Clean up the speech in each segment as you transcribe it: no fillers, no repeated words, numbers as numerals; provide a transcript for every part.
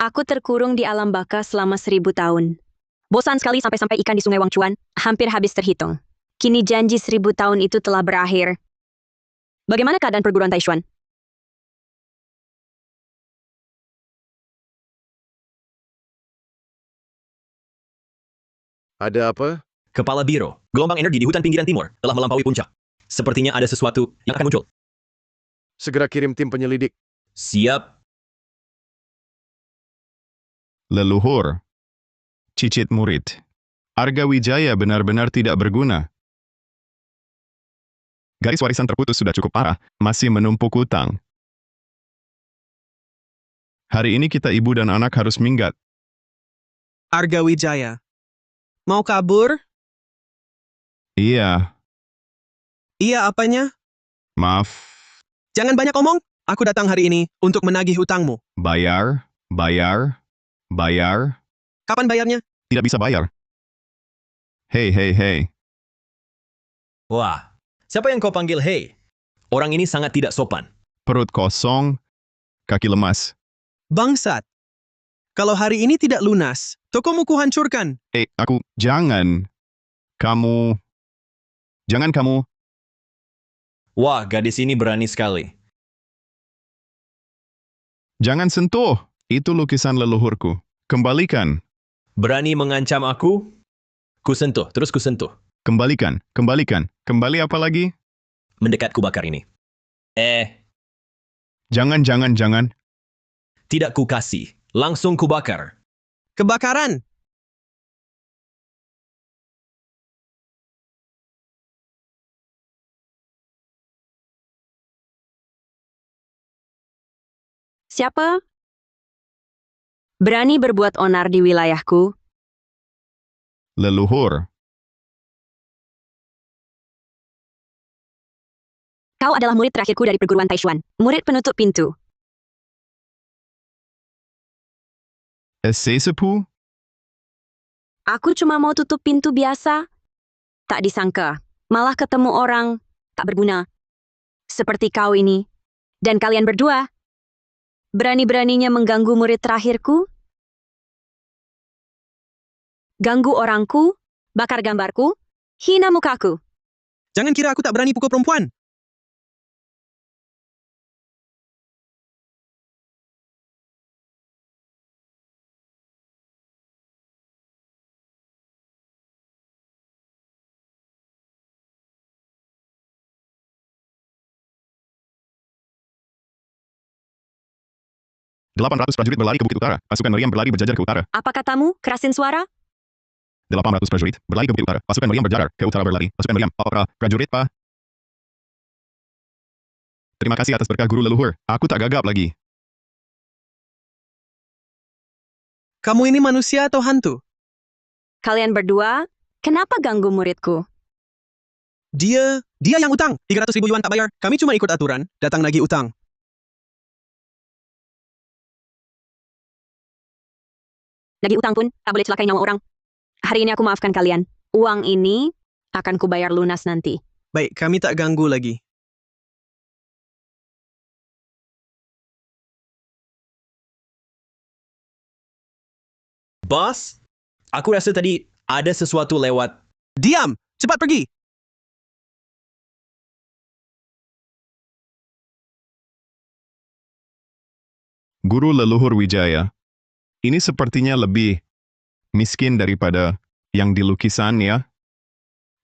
Aku terkurung di alam baka selama 1000 tahun. Bosan sekali sampai-sampai ikan di Sungai Wangchuan hampir habis terhitung. Kini janji 1000 tahun itu telah berakhir. Bagaimana keadaan perguruan Taishuan? Ada apa? Kepala Biro, gelombang energi di hutan pinggiran timur telah melampaui puncak. Sepertinya ada sesuatu yang akan muncul. Segera kirim tim penyelidik. Siap. Leluhur. Cicit murid. Arga Wijaya benar-benar tidak berguna. Garis warisan terputus sudah cukup parah, masih menumpuk hutang. Hari ini kita ibu dan anak harus minggat. Arga Wijaya. Mau kabur? Iya, Iya apanya? maaf. Jangan banyak omong. Aku datang hari ini untuk menagih hutangmu. Bayar, bayar, bayar. Kapan bayarnya? Tidak bisa bayar. Hei, hei, hei. Wah, siapa yang kau panggil hey? Orang ini sangat tidak sopan. Perut kosong, kaki lemas. Bangsat. Kalau hari ini tidak lunas, tokomu kuhancurkan. Jangan. Jangan kamu. Wah, gadis ini berani sekali. Jangan sentuh. Itu lukisan leluhurku. Kembalikan. Berani mengancam aku? Kusentuh, terus kusentuh. Kembalikan. Kembali apa lagi? Mendekat kubakar ini. Jangan. Tidak kukasih. Langsung kubakar. Kebakaran. Siapa? Berani berbuat onar di wilayahku? Leluhur. Kau adalah murid terakhirku dari perguruan Taishuan. Murid penutup pintu. Sesepu? Aku cuma mau tutup pintu biasa. Tak disangka, malah ketemu orang tak berguna. Seperti kau ini. Dan kalian berdua. Berani-beraninya mengganggu murid terakhirku? Ganggu orangku? Bakar gambarku? Hina mukaku? Jangan kira aku tak berani pukul perempuan. Ratus prajurit berlari ke Bukit Utara. Pasukan meriam berlari berjajar ke utara. Apa katamu? Kerasin suara? 800 prajurit berlari ke Bukit Utara. Pasukan meriam berjajar ke utara berlari. Pasukan meriam. Prajurit, Pak. Terima kasih atas berkah guru leluhur. Aku tak gagap lagi. Kamu ini manusia atau hantu? Kalian berdua, kenapa ganggu muridku? Dia yang utang. 300.000 yuan tak bayar. Kami cuma ikut aturan. Datang nagih utang. Nagih utang pun tak boleh celakai nyawa orang. Hari ini aku maafkan kalian. Uang ini akan kubayar lunas nanti. Baik, kami tak ganggu lagi. Bos, aku rasa tadi ada sesuatu lewat. Diam! Cepat pergi! Guru leluhur Wijaya. Ini sepertinya lebih miskin daripada yang di lukisan ya.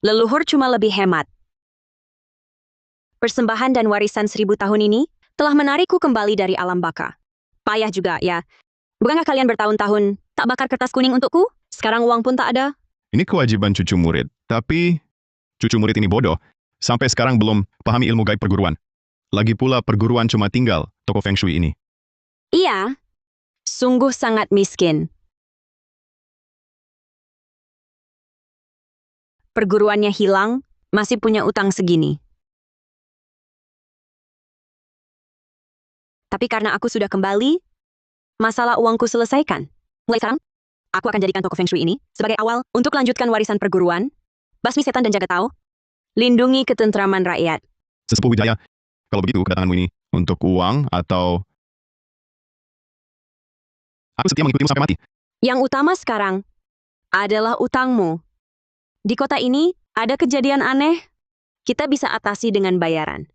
Leluhur cuma lebih hemat. Persembahan dan warisan 1000 tahun ini telah menarikku kembali dari alam baka. Payah juga, ya. Bukankah kalian bertahun-tahun tak bakar kertas kuning untukku? Sekarang uang pun tak ada. Ini kewajiban cucu murid. Tapi cucu murid ini bodoh. Sampai sekarang belum pahami ilmu gaib perguruan. Lagi pula perguruan cuma tinggal toko Feng Shui ini. Iya, sungguh sangat miskin. Perguruannya hilang, masih punya utang segini. Tapi karena aku sudah kembali, masalah uangku selesaikan. Mulai sekarang, aku akan jadikan toko Feng Shui ini sebagai awal untuk lanjutkan warisan perguruan, basmi setan dan jaga tahu, lindungi ketentraman rakyat. Sesepuh Wijaya, kalau begitu kedatanganmu ini untuk uang atau Aku setia mengikutimu sampai mati. Yang utama sekarang adalah utangmu. Di kota ini ada kejadian aneh. Kita bisa atasi dengan bayaran.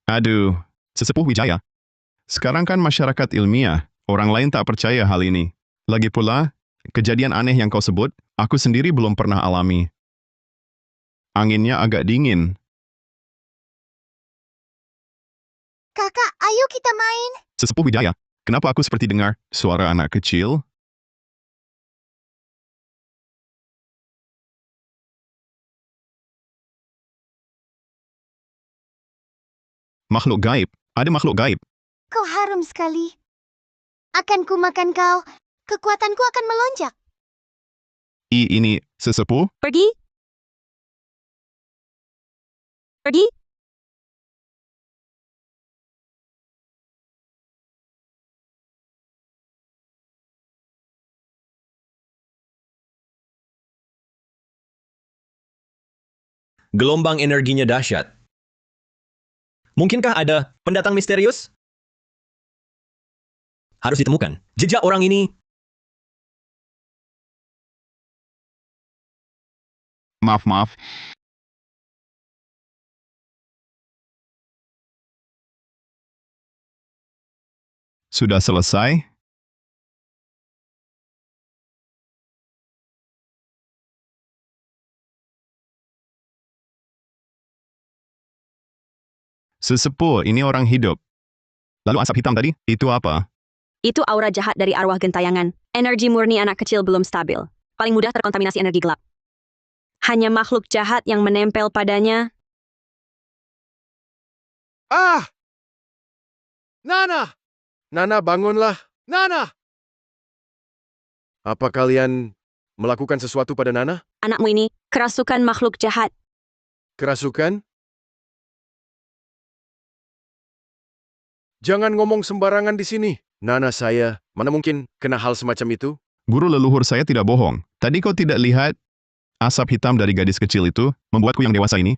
Aduh, sesepuh Wijaya. Sekarang kan masyarakat ilmiah. Orang lain tak percaya hal ini. Lagi pula, kejadian aneh yang kau sebut, aku sendiri belum pernah alami. Anginnya agak dingin. Kakak, ayo kita main. Sesepuh Wijaya, kenapa aku seperti dengar suara anak kecil? Makhluk gaib. Ada makhluk gaib. Kau harum sekali. Akan ku makan kau. Kekuatanku akan melonjak. Ini sesepuh? Pergi? Pergi? Gelombang energinya dahsyat. Mungkinkah ada pendatang misterius? Harus ditemukan. Jejak orang ini. Maaf. Sudah selesai? Sesepuh, ini orang hidup. Lalu asap hitam tadi, itu apa? Itu aura jahat dari arwah gentayangan. Energi murni anak kecil belum stabil. Paling mudah terkontaminasi energi gelap. Hanya makhluk jahat yang menempel padanya. Ah! Nana! Nana, bangunlah. Nana! Apa kalian melakukan sesuatu pada Nana? Anakmu ini kerasukan makhluk jahat. Kerasukan? Jangan ngomong sembarangan di sini. Nana saya, mana mungkin kena hal semacam itu? Guru leluhur saya tidak bohong. Tadi kau tidak lihat asap hitam dari gadis kecil itu membuatku yang dewasa ini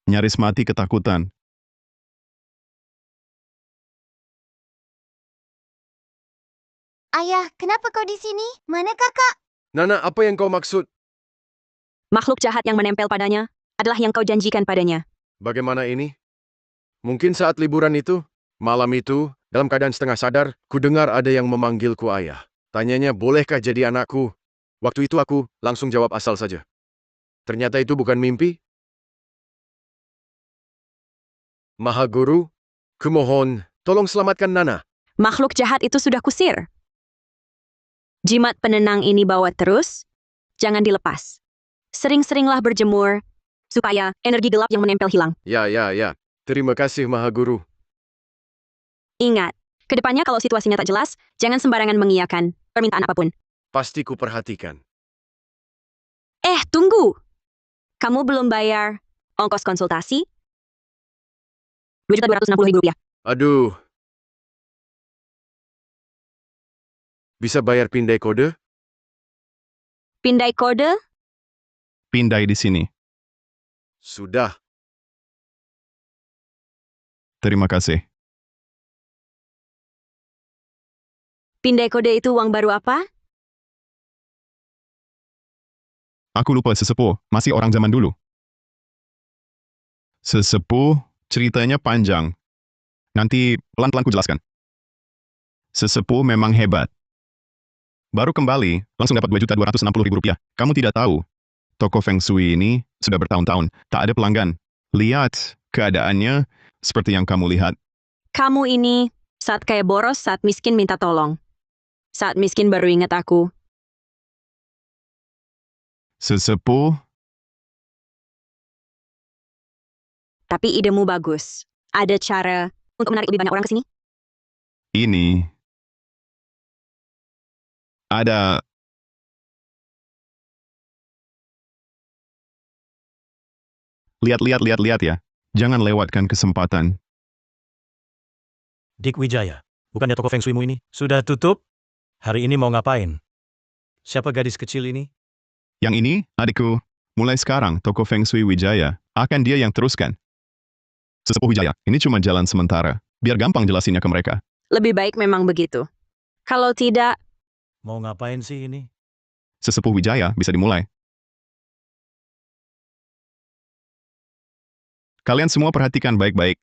nyaris mati ketakutan. Ayah, kenapa kau di sini? Mana kakak? Nana, apa yang kau maksud? Makhluk jahat yang menempel padanya adalah yang kau janjikan padanya. Bagaimana ini? Mungkin saat liburan itu, malam itu, dalam keadaan setengah sadar, ku dengar ada yang memanggilku ayah. Tanyanya, bolehkah jadi anakku? Waktu itu aku langsung jawab asal saja. Ternyata itu bukan mimpi. Maha Guru, kumohon, tolong selamatkan Nana. Makhluk jahat itu sudah kusir. Jimat penenang ini bawa terus, jangan dilepas. Sering-seringlah berjemur, supaya energi gelap yang menempel hilang. Ya. Terima kasih, Maha Guru. Ingat, kedepannya kalau situasinya tak jelas, jangan sembarangan mengiyakan permintaan apapun. Pasti ku perhatikan. Tunggu! Kamu belum bayar ongkos konsultasi? Rp2.260.000. Aduh. Bisa bayar pindai kode? Pindai kode? Pindai di sini. Sudah. Terima kasih. Pindai kode itu uang baru apa? Aku lupa sesepuh, masih orang zaman dulu. Sesepuh, ceritanya panjang. Nanti pelan-pelan ku jelaskan. Sesepuh memang hebat. Baru kembali, langsung dapat Rp2.260.000. Kamu tidak tahu, toko Feng Shui ini sudah bertahun-tahun, tak ada pelanggan. Lihat, keadaannya seperti yang kamu lihat. Kamu ini saat kaya boros, saat miskin minta tolong. Saat miskin baru ingat aku. Sesepuh, Tapi idemu bagus. Ada cara untuk menarik lebih banyak orang ke sini? ini ada lihat ya. Jangan lewatkan kesempatan. Dik Wijaya, bukannya toko Feng Shui-mu ini sudah tutup? Hari ini mau ngapain? Siapa gadis kecil ini? Yang ini, adikku, mulai sekarang toko Feng Shui Wijaya akan dia yang teruskan. Sesepuh Wijaya, ini cuma jalan sementara. Biar gampang jelasinnya ke mereka. Lebih baik memang begitu. Kalau tidak, Mau ngapain sih ini? Sesepuh Wijaya bisa dimulai. Kalian semua perhatikan baik-baik.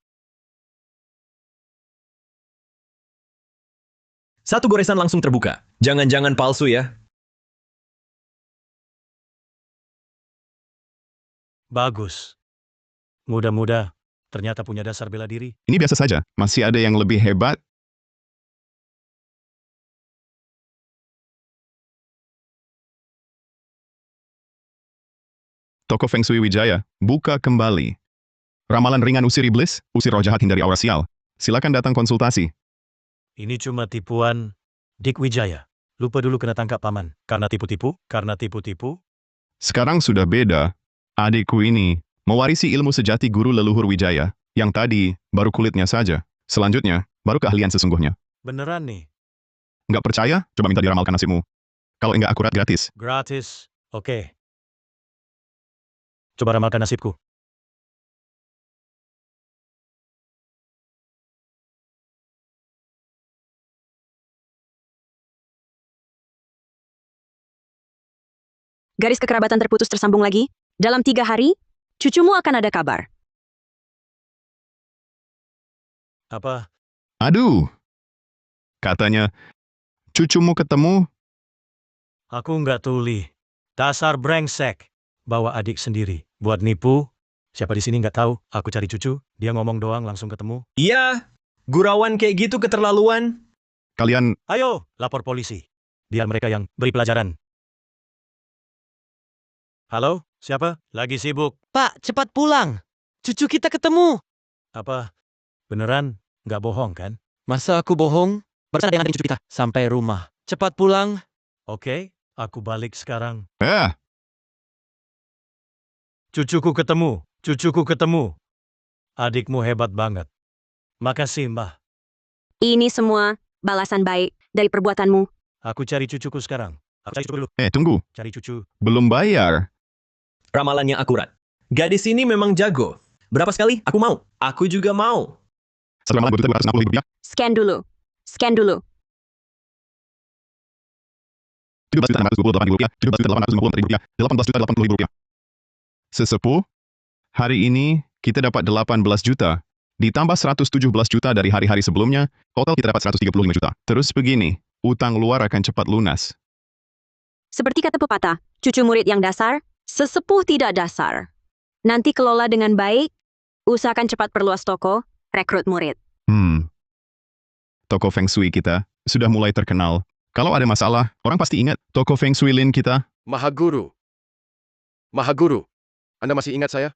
Satu goresan langsung terbuka. Jangan-jangan palsu ya. Bagus. Muda-muda, ternyata punya dasar bela diri. Ini biasa saja, masih ada yang lebih hebat. Toko Feng Shui Wijaya, buka kembali. Ramalan ringan usir iblis, usir roh jahat hindari aura sial. Silakan datang konsultasi. Ini cuma tipuan Dik Wijaya. Lupa dulu kena tangkap paman. Karena tipu-tipu. Sekarang sudah beda. Adikku ini mewarisi ilmu sejati guru leluhur Wijaya. Yang tadi baru kulitnya saja. Selanjutnya, baru keahlian sesungguhnya. Beneran nih. Nggak percaya? Coba minta diramalkan nasibmu. Kalau enggak akurat gratis. Gratis. Oke. Coba ramalkan nasibku. garis kekerabatan terputus tersambung lagi. Dalam 3 hari, cucumu akan ada kabar. Apa? Aduh. Katanya, cucumu ketemu. Aku nggak tuli. Dasar brengsek. Bawa adik sendiri. Buat nipu. Siapa di sini nggak tahu. Aku cari cucu. Dia ngomong doang langsung ketemu. Iya, gurauan kayak gitu keterlaluan. Kalian, Ayo, lapor polisi. Biar mereka yang beri pelajaran. Halo, siapa? Lagi sibuk. Pak, cepat pulang. Cucu kita ketemu. Apa? Beneran? Nggak bohong kan? Masa aku bohong? Barusan ada yang nganterin cucu kita sampai rumah. Cepat pulang. Oke, aku balik sekarang. Cucuku ketemu. Adikmu hebat banget. Makasih, Mbah. Ini semua balasan baik dari perbuatanmu. Aku cari cucuku sekarang. Aku cari cucu dulu. tunggu. Cari cucu. Belum bayar. Ramalannya akurat. Gadis ini memang jago. Berapa sekali? Aku mau. Aku juga mau. Satu ramalan 2.260.000 rupiah. Scan dulu. 17.628.000 rupiah. 17.854.000 rupiah. 18.080.000 rupiah. Sesepuh, hari ini kita dapat 18 juta. Ditambah 117 juta dari hari-hari sebelumnya, total kita dapat 135 juta. Terus begini, utang luar akan cepat lunas. Seperti kata pepatah, cucu murid yang dasar, sesepuh tidak dasar. Nanti kelola dengan baik, usahakan cepat perluas toko, rekrut murid. Toko Feng Shui kita sudah mulai terkenal. Kalau ada masalah, orang pasti ingat toko Feng Shui Lin kita. Mahaguru, Anda masih ingat saya?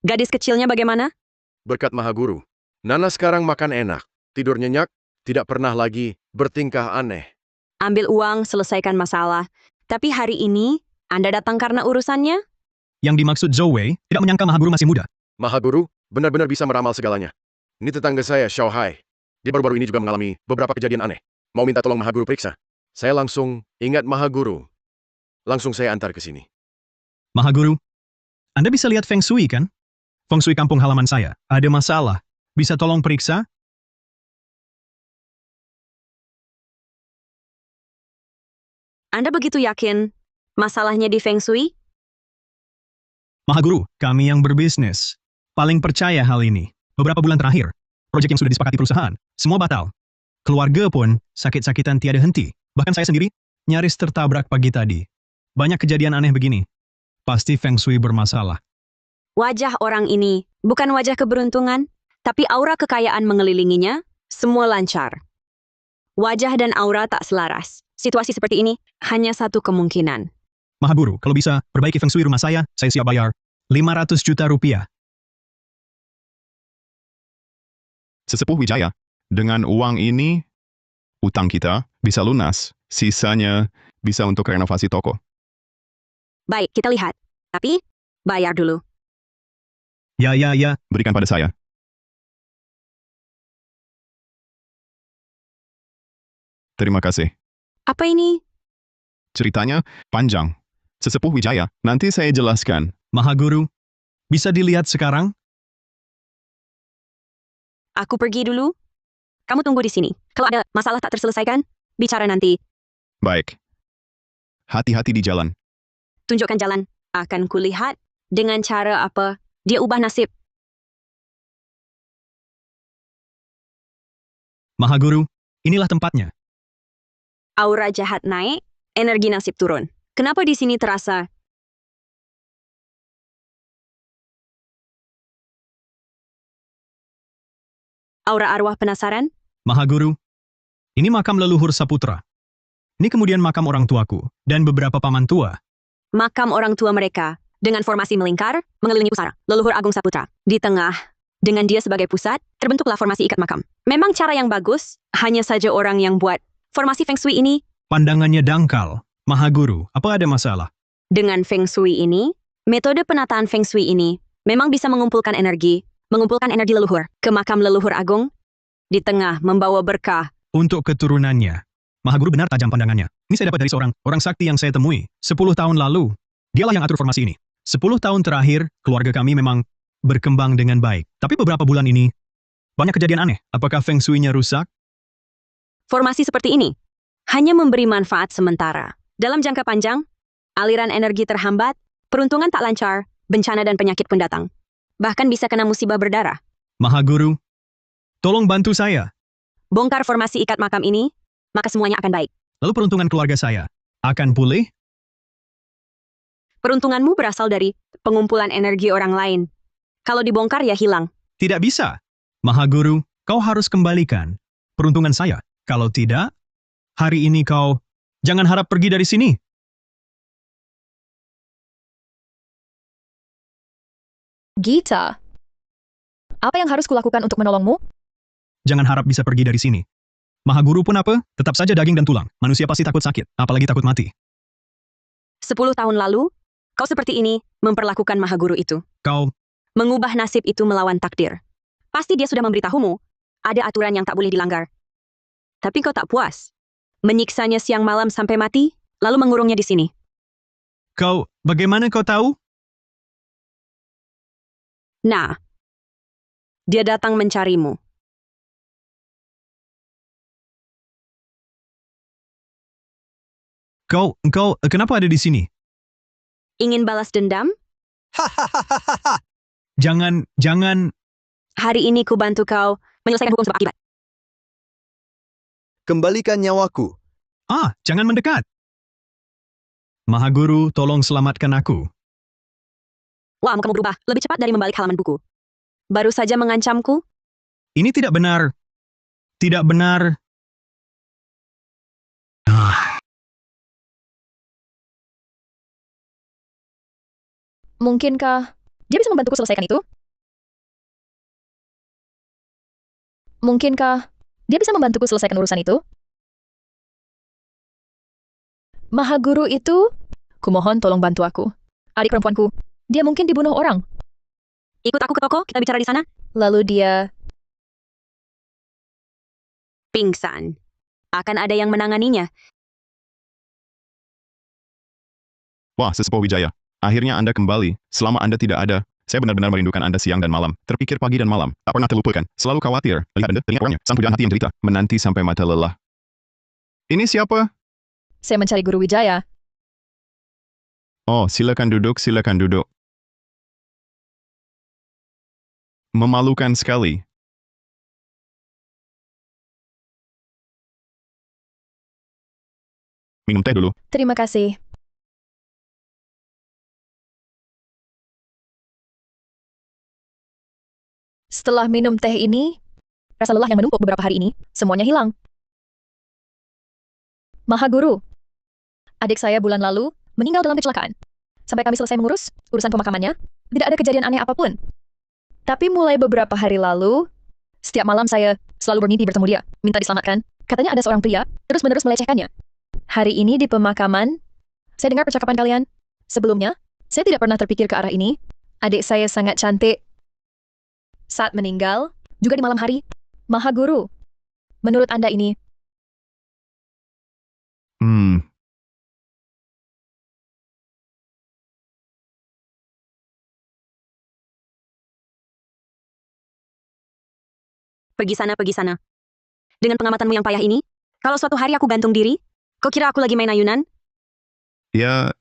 Gadis kecilnya bagaimana? Berkat Mahaguru, Nana sekarang makan enak, tidur nyenyak, tidak pernah lagi bertingkah aneh. Ambil uang, selesaikan masalah. Tapi hari ini, Anda datang karena urusannya? Yang dimaksud Zhou Wei tidak menyangka Mahaguru masih muda. Mahaguru benar-benar bisa meramal segalanya. Ini tetangga saya, Xiao Hai. Dia baru-baru ini juga mengalami beberapa kejadian aneh. Mau minta tolong Mahaguru periksa. Saya langsung ingat Mahaguru. Langsung saya antar ke sini. Mahaguru, Anda bisa lihat Feng Shui kan? Feng Shui kampung halaman saya. Ada masalah. Bisa tolong periksa? Anda begitu yakin masalahnya di Feng Shui? Mahaguru, kami yang berbisnis paling percaya hal ini. Beberapa bulan terakhir, proyek yang sudah disepakati perusahaan, semua batal. Keluarga pun sakit-sakitan tiada henti. Bahkan saya sendiri nyaris tertabrak pagi tadi. Banyak kejadian aneh begini. Pasti Feng Shui bermasalah. Wajah orang ini bukan wajah keberuntungan, tapi aura kekayaan mengelilinginya, semua lancar. Wajah dan aura tak selaras. Situasi seperti ini hanya satu kemungkinan. Mahaguru, kalau bisa perbaiki Feng Shui rumah saya siap bayar 500 juta rupiah. Sesepuh Wijaya, dengan uang ini, utang kita bisa lunas. Sisanya bisa untuk renovasi toko. Baik, kita lihat. Tapi, bayar dulu. Ya. Berikan pada saya. Terima kasih. Apa ini? Ceritanya panjang. Sesepuh Wijaya, nanti saya jelaskan. Mahaguru, bisa dilihat sekarang? Aku pergi dulu. Kamu tunggu di sini. Kalau ada masalah tak terselesaikan, bicara nanti. Baik. Hati-hati di jalan. Tunjukkan jalan. Akan kulihat dengan cara apa dia ubah nasib. Mahaguru, inilah tempatnya. Aura jahat naik, energi nasib turun. Kenapa di sini terasa? Aura arwah penasaran? Mahaguru, ini makam leluhur Saputra. Ini kemudian makam orang tuaku dan beberapa paman tua. Makam orang tua mereka dengan formasi melingkar mengelilingi pusara leluhur Agung Saputra. Di tengah, dengan dia sebagai pusat, terbentuklah formasi ikat makam. Memang cara yang bagus, hanya saja orang yang buat formasi Feng Shui ini. Pandangannya dangkal. Mahaguru, apa ada masalah? Dengan Feng Shui ini, metode penataan Feng Shui ini memang bisa mengumpulkan energi leluhur ke makam leluhur agung, di tengah membawa berkah. Untuk keturunannya. Mahaguru benar tajam pandangannya. Ini saya dapat dari seorang orang sakti yang saya temui 10 tahun lalu. Dialah yang atur formasi ini. 10 tahun terakhir, keluarga kami memang berkembang dengan baik. Tapi beberapa bulan ini, banyak kejadian aneh. Apakah Feng Shui-nya rusak? Formasi seperti ini hanya memberi manfaat sementara. Dalam jangka panjang, aliran energi terhambat, peruntungan tak lancar, bencana dan penyakit pun datang. Bahkan bisa kena musibah berdarah. Mahaguru, tolong bantu saya. Bongkar formasi ikat makam ini, maka semuanya akan baik. Lalu peruntungan keluarga saya akan pulih? Peruntunganmu berasal dari pengumpulan energi orang lain. Kalau dibongkar ya hilang. Tidak bisa. Mahaguru, kau harus kembalikan peruntungan saya. Kalau tidak, hari ini kau jangan harap pergi dari sini. Gita, apa yang harus kulakukan untuk menolongmu? Jangan harap bisa pergi dari sini. Mahaguru pun apa? Tetap saja daging dan tulang. Manusia pasti takut sakit, apalagi takut mati. 10 tahun lalu, kau seperti ini memperlakukan Mahaguru itu. Kau, Mengubah nasib itu melawan takdir. Pasti dia sudah memberitahumu, ada aturan yang tak boleh dilanggar. Tapi kau tak puas. Menyiksanya siang malam sampai mati, lalu mengurungnya di sini. bagaimana kau tahu? Nah, dia datang mencarimu. Kenapa ada di sini? Ingin balas dendam? Jangan. Hari ini ku bantu kau menyelesaikan hukum sebab akibat. Kembalikan nyawaku. Jangan mendekat. Mahaguru, tolong selamatkan aku. Wah, kamu berubah lebih cepat dari membalik halaman buku. Baru saja mengancamku? Ini tidak benar. Tidak benar. Mungkinkah dia bisa membantuku selesaikan itu? Mungkinkah dia bisa membantuku selesaikan urusan itu? Mahaguru itu, kumohon tolong bantu aku. Adik perempuanku, dia mungkin dibunuh orang. Ikut aku ke toko, kita bicara di sana. Lalu dia, Pingsan. Akan ada yang menanganinya. Wah, Sesepuh Wijaya. Akhirnya Anda kembali. Selama Anda tidak ada, saya benar-benar merindukan Anda siang dan malam. Terpikir pagi dan malam. Tak pernah terlupakan. Selalu khawatir. Lihat Anda, lihat orangnya. Sang pujaan hati yang derita. Menanti sampai mata lelah. Ini siapa? saya mencari Guru Wijaya. Oh, silakan duduk, silakan duduk. Memalukan sekali. Minum teh dulu. Terima kasih. Setelah minum teh ini, rasa lelah yang menumpuk beberapa hari ini, semuanya hilang. Mahaguru, adik saya bulan lalu meninggal dalam kecelakaan. Sampai kami selesai mengurus urusan pemakamannya, tidak ada kejadian aneh apapun. Tapi mulai beberapa hari lalu, setiap malam saya selalu bermimpi bertemu dia, minta diselamatkan. Katanya ada seorang pria, terus-menerus melecehkannya. Hari ini di pemakaman, saya dengar percakapan kalian. Sebelumnya, saya tidak pernah terpikir ke arah ini. Adik saya sangat cantik. Saat meninggal, juga di malam hari. Mahaguru, menurut Anda ini, Pergi sana, pergi sana. Dengan pengamatanmu yang payah ini, kalau suatu hari aku gantung diri, kau kira aku lagi main ayunan? Ya,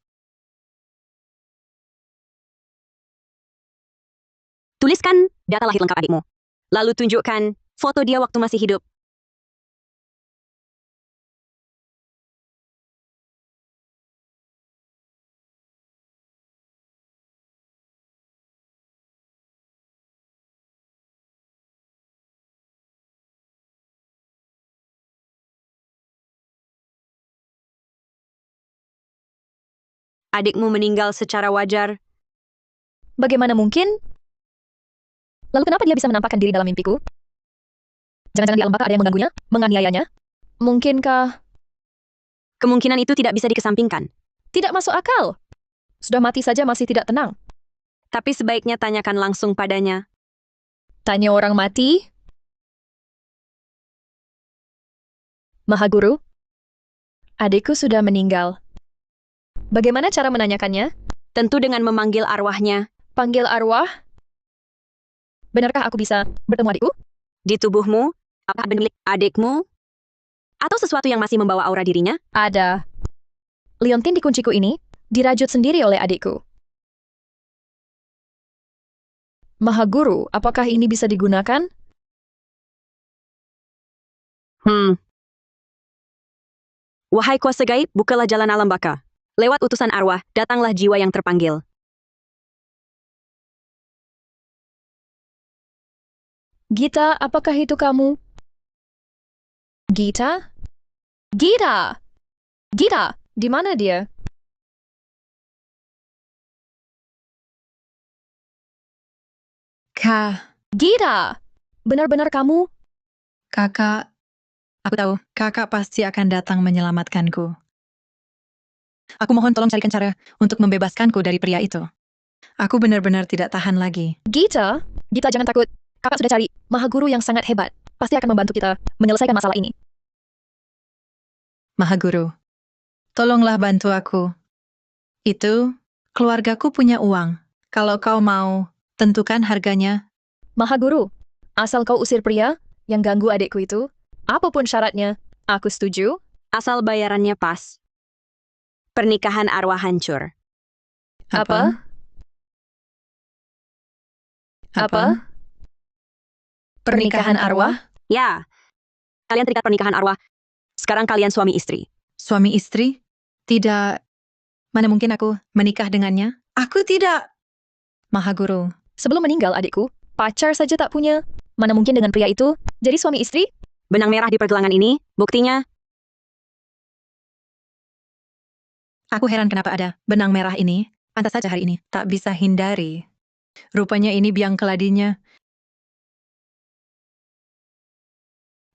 Tuliskan data lahir lengkap adikmu. Lalu tunjukkan foto dia waktu masih hidup. Adikmu meninggal secara wajar. Bagaimana mungkin? Lalu kenapa dia bisa menampakkan diri dalam mimpiku? Jangan-jangan di alam baka ada yang mengganggunya, menganiayanya? Mungkinkah Kemungkinan itu tidak bisa dikesampingkan. tidak masuk akal? Sudah mati saja masih tidak tenang. Tapi sebaiknya tanyakan langsung padanya. Tanya orang mati? Mahaguru, adikku sudah meninggal. Bagaimana cara menanyakannya? Tentu dengan memanggil arwahnya. Panggil arwah? Benarkah aku bisa bertemu adikku? Di tubuhmu, apa milik adikmu? Atau sesuatu yang masih membawa aura dirinya? Ada. Liontin di kunciku ini dirajut sendiri oleh adikku. Mahaguru, apakah ini bisa digunakan? Wahai kuasa gaib, bukalah jalan alam baka. Lewat utusan arwah, datanglah jiwa yang terpanggil. Gita, apakah itu kamu? Gita? Gita! Gita, di mana dia? Gita! Benar-benar kamu? Kakak, aku tahu kakak pasti akan datang menyelamatkanku. Aku mohon tolong carikan cara untuk membebaskanku dari pria itu. Aku benar-benar tidak tahan lagi. Gita? Gita, jangan takut. Kakak sudah cari Mahaguru yang sangat hebat. Pasti akan membantu kita menyelesaikan masalah ini. Mahaguru, tolonglah bantu aku. Itu, keluargaku punya uang. Kalau kau mau, tentukan harganya. Mahaguru, asal kau usir pria yang ganggu adikku itu, apapun syaratnya, aku setuju. Asal bayarannya pas. Pernikahan arwah hancur. Apa? Apa? Pernikahan arwah? Ya, kalian terikat pernikahan arwah. Sekarang kalian suami istri. Suami istri? Tidak. Mana mungkin aku menikah dengannya? Aku tidak. Mahaguru, Sebelum meninggal adikku, pacar saja tak punya. Mana mungkin dengan pria itu jadi suami istri? Benang merah di pergelangan ini, buktinya. aku heran kenapa ada benang merah ini. Pantas saja hari ini tak bisa hindari. Rupanya ini biang keladinya.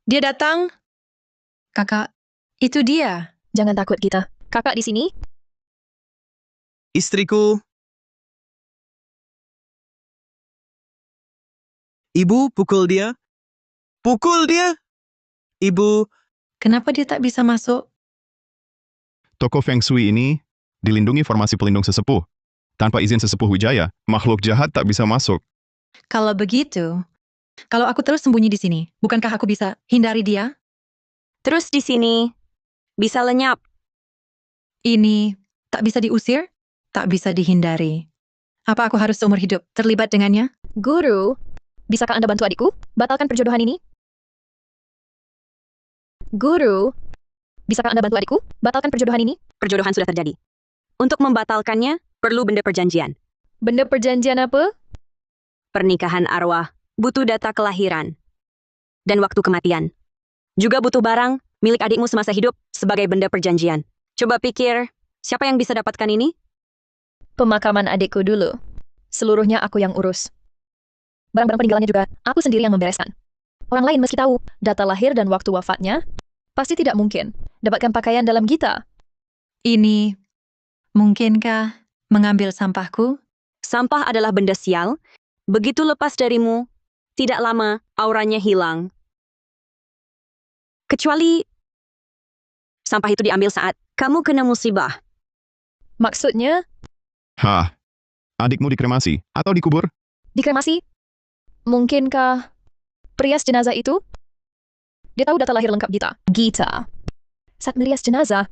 Dia datang. Kakak, itu dia. Jangan takut, Gita. Kakak di sini? Istriku. Ibu, pukul dia. Pukul dia. Ibu. Kenapa dia tak bisa masuk? toko Feng Shui ini dilindungi formasi pelindung sesepuh. Tanpa izin sesepuh Wijaya, makhluk jahat tak bisa masuk. Kalau begitu, kalau aku terus sembunyi di sini, bukankah aku bisa hindari dia? Terus di sini, bisa lenyap. Ini tak bisa diusir, tak bisa dihindari. Apa aku harus seumur hidup terlibat dengannya? Guru, bisakah Anda bantu adikku? Batalkan perjodohan ini? Guru, bisakah Anda bantu adikku? Batalkan perjodohan ini? Perjodohan sudah terjadi. Untuk membatalkannya, perlu benda perjanjian. Benda perjanjian apa? Pernikahan arwah, butuh data kelahiran. Dan waktu kematian. Juga butuh barang milik adikmu semasa hidup sebagai benda perjanjian. Coba pikir, siapa yang bisa dapatkan ini? Pemakaman adikku dulu. Seluruhnya aku yang urus. Barang-barang peninggalannya juga, aku sendiri yang membereskan. Orang lain meski tahu data lahir dan waktu wafatnya, pasti tidak mungkin dapatkan pakaian dalam Gita. Ini, mungkinkah mengambil sampahku? Sampah adalah benda sial. Begitu lepas darimu, tidak lama auranya hilang. Kecuali sampah itu diambil saat kamu kena musibah. Maksudnya, Hah, adikmu dikremasi atau dikubur? dikremasi? Mungkinkah perias jenazah itu? Dia tahu data lahir lengkap Gita. Gita. Saat merias jenazah,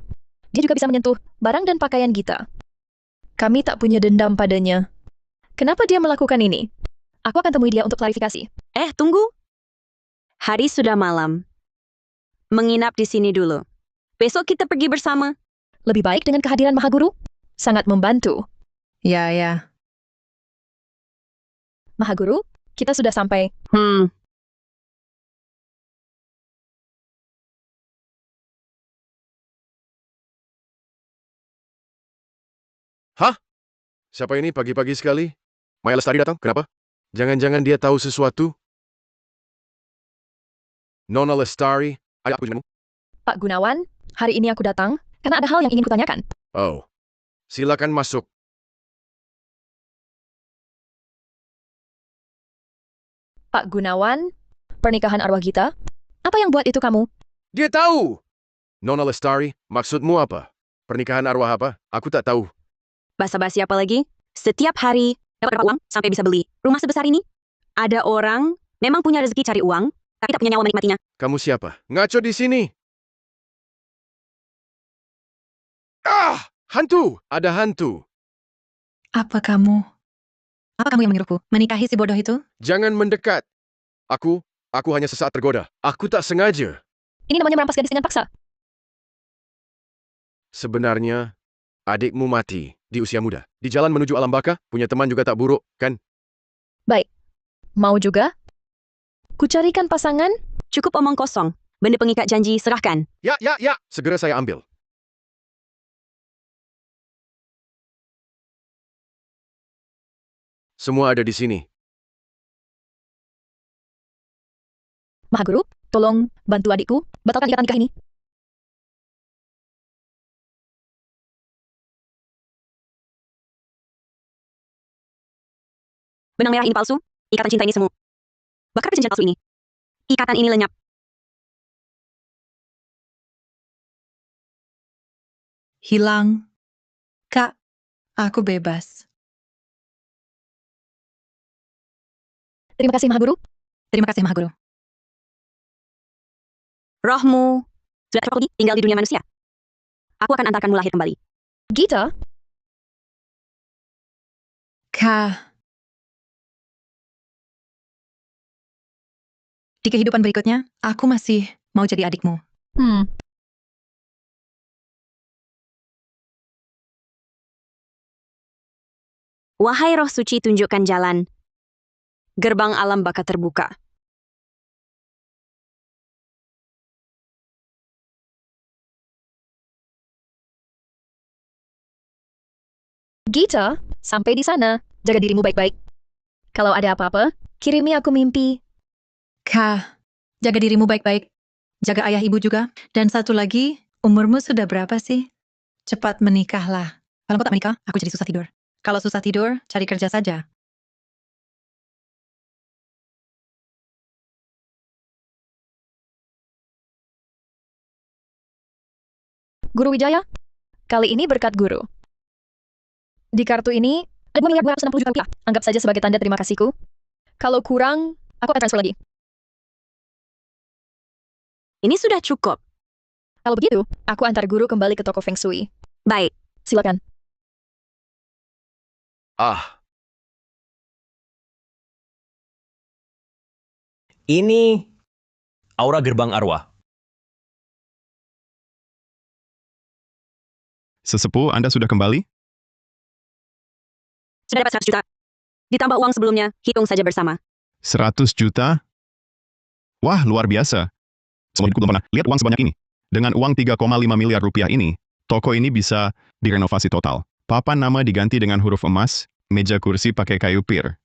dia juga bisa menyentuh barang dan pakaian Gita. Kami tak punya dendam padanya. Kenapa dia melakukan ini? Aku akan temui dia untuk klarifikasi. Tunggu. Hari sudah malam. Menginap di sini dulu. Besok kita pergi bersama. Lebih baik dengan kehadiran Mahaguru? Sangat membantu. Ya, ya. Mahaguru, kita sudah sampai. Hah? Siapa ini pagi-pagi sekali? Maya Lestari datang? Kenapa? Jangan-jangan dia tahu sesuatu? Nona Lestari, ada apa denganmu? Pak Gunawan, hari ini aku datang karena ada hal yang ingin kutanyakan. Oh, silakan masuk. Pak Gunawan, pernikahan arwah Gita? Apa yang buat itu kamu? Dia tahu! Nona Lestari, maksudmu apa? Pernikahan arwah apa? Aku tak tahu. Basa-basi apa lagi? Setiap hari dapat berapa uang sampai bisa beli rumah sebesar ini? Ada orang memang punya rezeki cari uang, tapi tak punya nyawa menikmatinya. Kamu siapa? Ngaco di sini! Ah! Hantu! Ada hantu! Apa kamu? Apa kamu yang menyuruhku menikahi si bodoh itu? Jangan mendekat. Aku hanya sesaat tergoda. Aku tak sengaja. Ini namanya merampas gadis dengan paksa. Sebenarnya, adikmu mati di usia muda. Di jalan menuju alam baka, punya teman juga tak buruk, kan? Baik. Mau juga? Kucarikan pasangan? Cukup omong kosong. Benda pengikat janji serahkan. Ya. Segera saya ambil. Semua ada di sini. Mahaguru, tolong bantu adikku batalkan ikatan nikah ini. Benang merah ini palsu. Ikatan cinta ini semu. Bakar perjanjian palsu ini. Ikatan ini lenyap. Hilang. Kak, aku bebas. Terima kasih, Mahaguru. Terima kasih, Mahaguru. Rohmu sudah terpelih tinggal di dunia manusia. Aku akan antarkanmu lahir kembali. Gita, Kak. Di kehidupan berikutnya, aku masih mau jadi adikmu. Wahai roh suci, tunjukkan jalan. Gerbang alam baka terbuka. Gita, sampai di sana. Jaga dirimu baik-baik. Kalau ada apa-apa, kirimi aku mimpi. Kak, jaga dirimu baik-baik. Jaga ayah ibu juga. Dan satu lagi, umurmu sudah berapa sih? Cepat menikahlah. Kalau kau tak menikah, aku jadi susah tidur. Kalau susah tidur, cari kerja saja. Guru Wijaya, kali ini berkat guru. Di kartu ini, ada 2.260 juta rupiah. Anggap saja sebagai tanda terima kasihku. Kalau kurang, aku akan transfer lagi. Ini sudah cukup. Kalau begitu, aku antar guru kembali ke toko Feng Shui. Baik. Silakan. Ah, Ini aura gerbang arwah. Sesepuh, Anda sudah kembali? Sudah dapat 100 juta. Ditambah uang sebelumnya, hitung saja bersama. 100 juta? Wah, luar biasa. Semua hidupku belum pernah lihat uang sebanyak ini. Dengan uang 3,5 miliar rupiah ini, toko ini bisa direnovasi total. Papan nama diganti dengan huruf emas, meja kursi pakai kayu pir.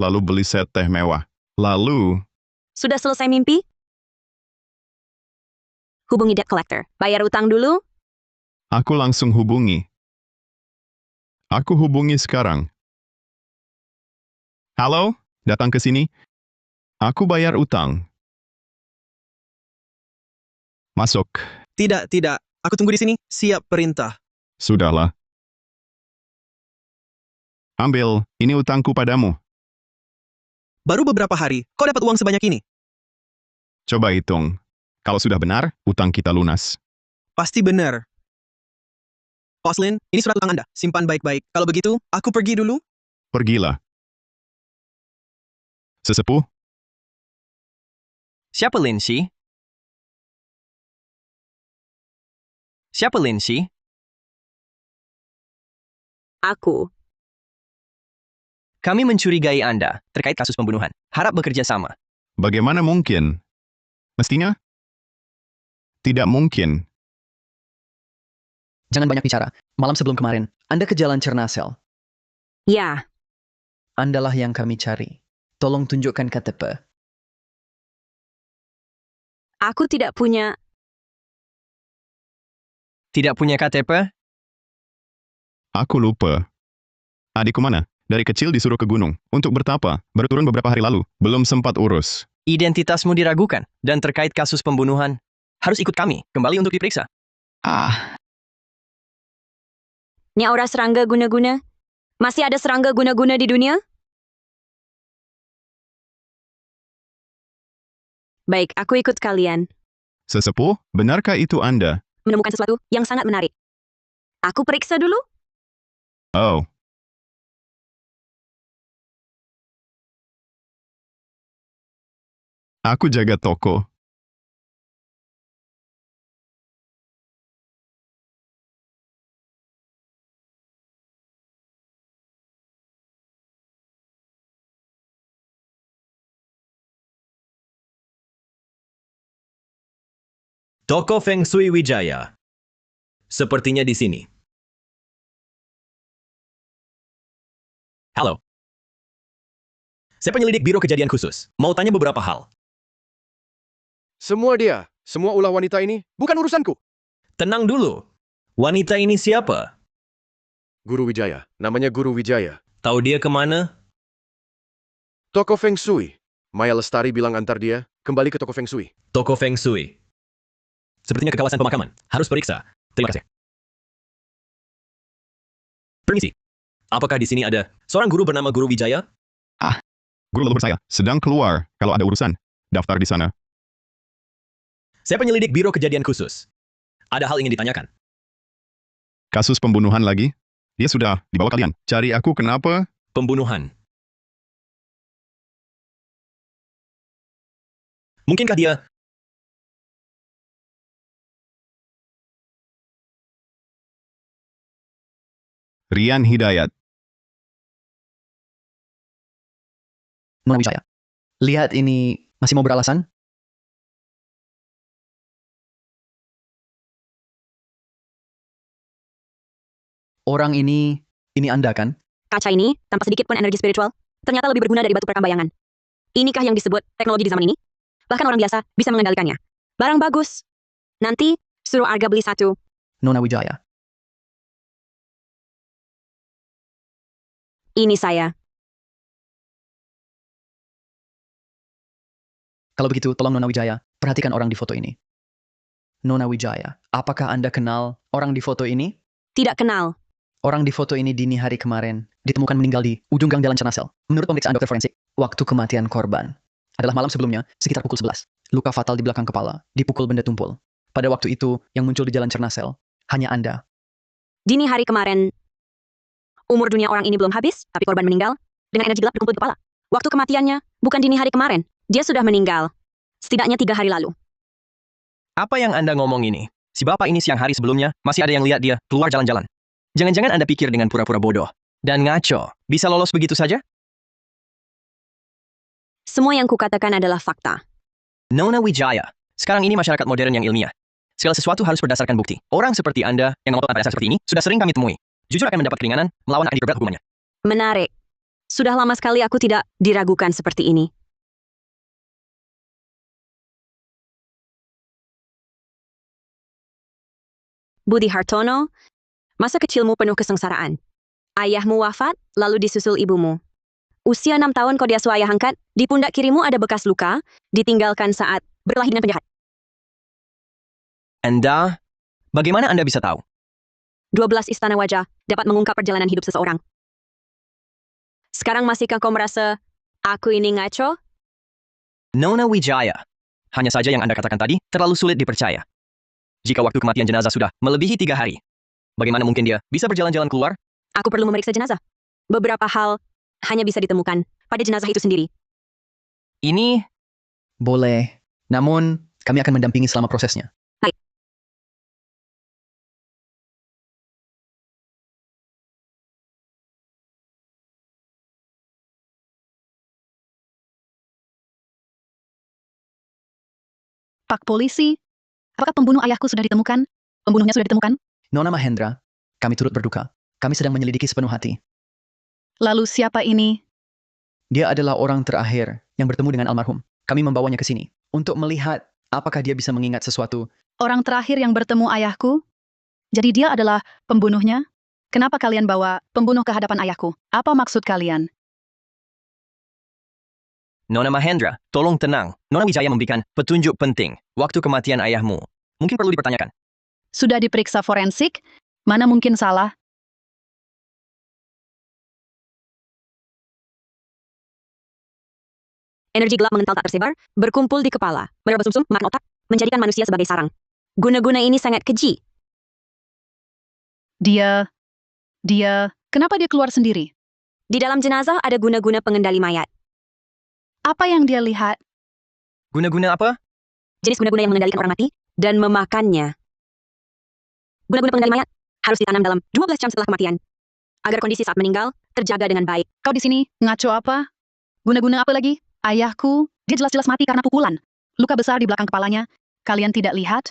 Lalu beli set teh mewah. Lalu, Sudah selesai mimpi? Hubungi debt collector. Bayar utang dulu. aku langsung hubungi. Aku hubungi sekarang. Halo, datang ke sini. Aku bayar utang. Masuk. Tidak. Aku tunggu di sini. Siap perintah. Sudahlah. Ambil, ini utangku padamu. Baru beberapa hari, kau dapat uang sebanyak ini. Coba hitung. Kalau sudah benar, utang kita lunas. Pasti benar. Oslin, ini surat utang Anda. Simpan baik-baik. Kalau begitu, aku pergi dulu. Pergilah. Sesepuh, Siapa Lindsay? Siapa Lindsay? Aku. Kami mencurigai Anda terkait kasus pembunuhan. Harap bekerja sama. bagaimana mungkin? Mestinya? Tidak mungkin. Jangan banyak bicara. Malam sebelum kemarin, Anda ke Jalan Cernasel. Ya, Andalah yang kami cari. Tolong tunjukkan KTP. aku tidak punya. Tidak punya KTP? Aku lupa. Adikku mana? Dari kecil disuruh ke gunung. Untuk bertapa. Baru turun beberapa hari lalu. Belum sempat urus. Identitasmu diragukan. Dan terkait kasus pembunuhan, harus ikut kami kembali untuk diperiksa. Nya ora serangga guna-guna? Masih ada serangga guna-guna di dunia? Baik, aku ikut kalian. Sesepuh, benarkah itu Anda? Menemukan sesuatu yang sangat menarik. Aku periksa dulu. Oh. Aku jaga toko. Toko Feng Shui Wijaya. Sepertinya di sini. Halo. Saya penyelidik Biro Kejadian Khusus. Mau tanya beberapa hal. Semua dia, semua ulah wanita ini, bukan urusanku. Tenang dulu. Wanita ini siapa? Guru Wijaya, namanya Guru Wijaya. Tahu dia kemana? Toko Feng Shui. Maya Lestari bilang antar dia kembali ke toko Feng Shui. Toko Feng Shui. Sepertinya ke kawasan pemakaman. Harus periksa. Terima kasih. Permisi. Apakah di sini ada seorang guru bernama Guru Wijaya? Guru leluhur saya sedang keluar. Kalau ada urusan, daftar di sana. Saya penyelidik Biro Kejadian Khusus. Ada hal ingin ditanyakan. Kasus pembunuhan lagi? Dia sudah dibawa kalian. Cari aku kenapa? Pembunuhan. Mungkinkah dia... Rian Hidayat. Nona Wijaya. Lihat ini, masih mau beralasan? Orang ini Anda kan? Kaca ini, tanpa sedikit pun energi spiritual, ternyata lebih berguna dari batu perkambayangan. Inikah yang disebut teknologi di zaman ini? Bahkan orang biasa bisa mengendalikannya. Barang bagus. Nanti, suruh Arga beli satu. Nona Wijaya. Ini saya. Kalau begitu, tolong Nona Wijaya, perhatikan orang di foto ini. Nona Wijaya, apakah Anda kenal orang di foto ini? Tidak kenal. Orang di foto ini dini hari kemarin ditemukan meninggal di ujung gang Jalan Cernasel. Menurut pemeriksaan dokter forensik, waktu kematian korban adalah malam sebelumnya, sekitar pukul 11. Luka fatal di belakang kepala, dipukul benda tumpul. Pada waktu itu, yang muncul di Jalan Cernasel, hanya Anda. Dini hari kemarin, umur dunia orang ini belum habis, tapi korban meninggal dengan energi gelap berkumpul di kepala. Waktu kematiannya, bukan dini hari kemarin. Dia sudah meninggal. Setidaknya 3 hari lalu. Apa yang Anda ngomong ini? Si bapak ini siang hari sebelumnya, masih ada yang lihat dia keluar jalan-jalan. Jangan-jangan Anda pikir dengan pura-pura bodoh dan ngaco, bisa lolos begitu saja? Semua yang kukatakan adalah fakta. Nona Wijaya, sekarang ini masyarakat modern yang ilmiah. Segala sesuatu harus berdasarkan bukti. Orang seperti Anda yang ngotot pada dasar seperti ini sudah sering kami temui. Jujur akan mendapat keringanan melawan akan diperberat hukumannya. Menarik. Sudah lama sekali aku tidak diragukan seperti ini. Budi Hartono, masa kecilmu penuh kesengsaraan. Ayahmu wafat, lalu disusul ibumu. Usia 6 tahun kau diasuh ayah angkat, di pundak kirimu ada bekas luka, ditinggalkan saat berkelahi dengan penjahat. Anda, bagaimana Anda bisa tahu? 12 istana wajah dapat mengungkap perjalanan hidup seseorang. Sekarang masihkah kau merasa aku ini ngaco? Nona Wijaya, Hanya saja yang Anda katakan tadi terlalu sulit dipercaya. Jika waktu kematian jenazah sudah melebihi 3 hari, bagaimana mungkin dia bisa berjalan-jalan keluar? Aku perlu memeriksa jenazah. Beberapa hal hanya bisa ditemukan pada jenazah itu sendiri. Ini Boleh. Namun, kami akan mendampingi selama prosesnya. Baik. Pak Polisi, apakah pembunuh ayahku sudah ditemukan? Pembunuhnya sudah ditemukan? Nona Mahendra, kami turut berduka. Kami sedang menyelidiki sepenuh hati. Lalu siapa ini? Dia adalah orang terakhir yang bertemu dengan almarhum. Kami membawanya ke sini untuk melihat apakah dia bisa mengingat sesuatu. Orang terakhir yang bertemu ayahku? Jadi dia adalah pembunuhnya? Kenapa kalian bawa pembunuh ke hadapan ayahku? Apa maksud kalian? Nona Mahendra, tolong tenang. Nona Wijaya memberikan petunjuk penting. Waktu kematian ayahmu mungkin perlu dipertanyakan. Sudah diperiksa forensik? Mana mungkin salah? Energi gelap mengental tak tersebar, berkumpul di kepala, meraba sumsum, makan otak, menjadikan manusia sebagai sarang. Guna-guna ini sangat keji. Dia, kenapa dia keluar sendiri? Di dalam jenazah ada guna-guna pengendali mayat. Apa yang dia lihat? Guna-guna apa? Jenis guna-guna yang mengendalikan orang mati dan memakannya. Guna-guna pengendali mayat harus ditanam dalam 12 jam setelah kematian, agar kondisi saat meninggal terjaga dengan baik. Kau di sini ngaco apa? Guna-guna apa lagi? Ayahku, dia jelas-jelas mati karena pukulan. Luka besar di belakang kepalanya. Kalian tidak lihat?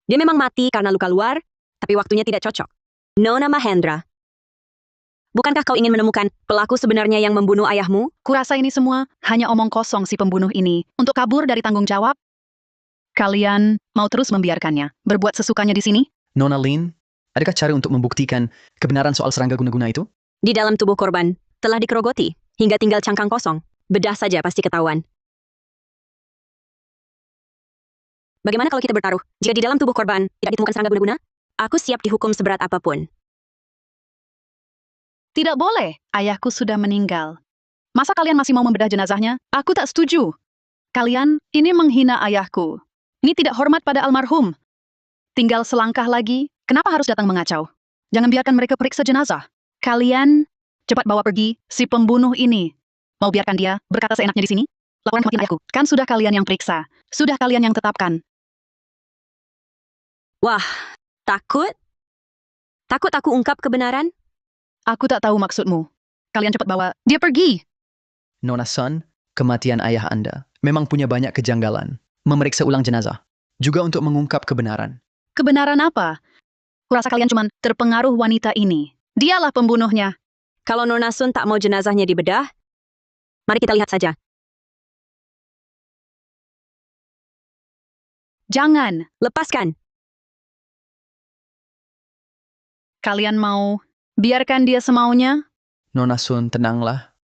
Dia memang mati karena luka luar, tapi waktunya tidak cocok. Nona Mahendra, bukankah kau ingin menemukan pelaku sebenarnya yang membunuh ayahmu? Kurasa ini semua hanya omong kosong si pembunuh ini untuk kabur dari tanggung jawab. Kalian mau terus membiarkannya berbuat sesukanya di sini? Nona Lin, adakah cara untuk membuktikan kebenaran soal serangga guna-guna itu? Di dalam tubuh korban telah dikerogoti hingga tinggal cangkang kosong. Bedah saja pasti ketahuan. Bagaimana kalau kita bertaruh? Jika di dalam tubuh korban tidak ditemukan serangga guna-guna, aku siap dihukum seberat apapun. Tidak boleh. Ayahku sudah meninggal. Masa kalian masih mau membedah jenazahnya? Aku tak setuju. Kalian ini menghina ayahku. Ini tidak hormat pada almarhum. Tinggal selangkah lagi, kenapa harus datang mengacau? Jangan biarkan mereka periksa jenazah. Kalian cepat bawa pergi si pembunuh ini. Mau biarkan dia berkata seenaknya di sini? Laporan kematian ayahku. Kan sudah kalian yang periksa. Sudah kalian yang tetapkan. Wah, takut? Takut aku ungkap kebenaran? Aku tak tahu maksudmu. Kalian cepat bawa dia pergi. Nona Sun, kematian ayah Anda memang punya banyak kejanggalan. Memeriksa ulang jenazah, juga untuk mengungkap kebenaran. Kebenaran apa? Kurasa kalian cuma terpengaruh wanita ini. Dialah pembunuhnya. Kalau Nona Sun tak mau jenazahnya dibedah, mari kita lihat saja. Jangan. Lepaskan. Kalian mau biarkan dia semaunya? Nona Sun, tenanglah.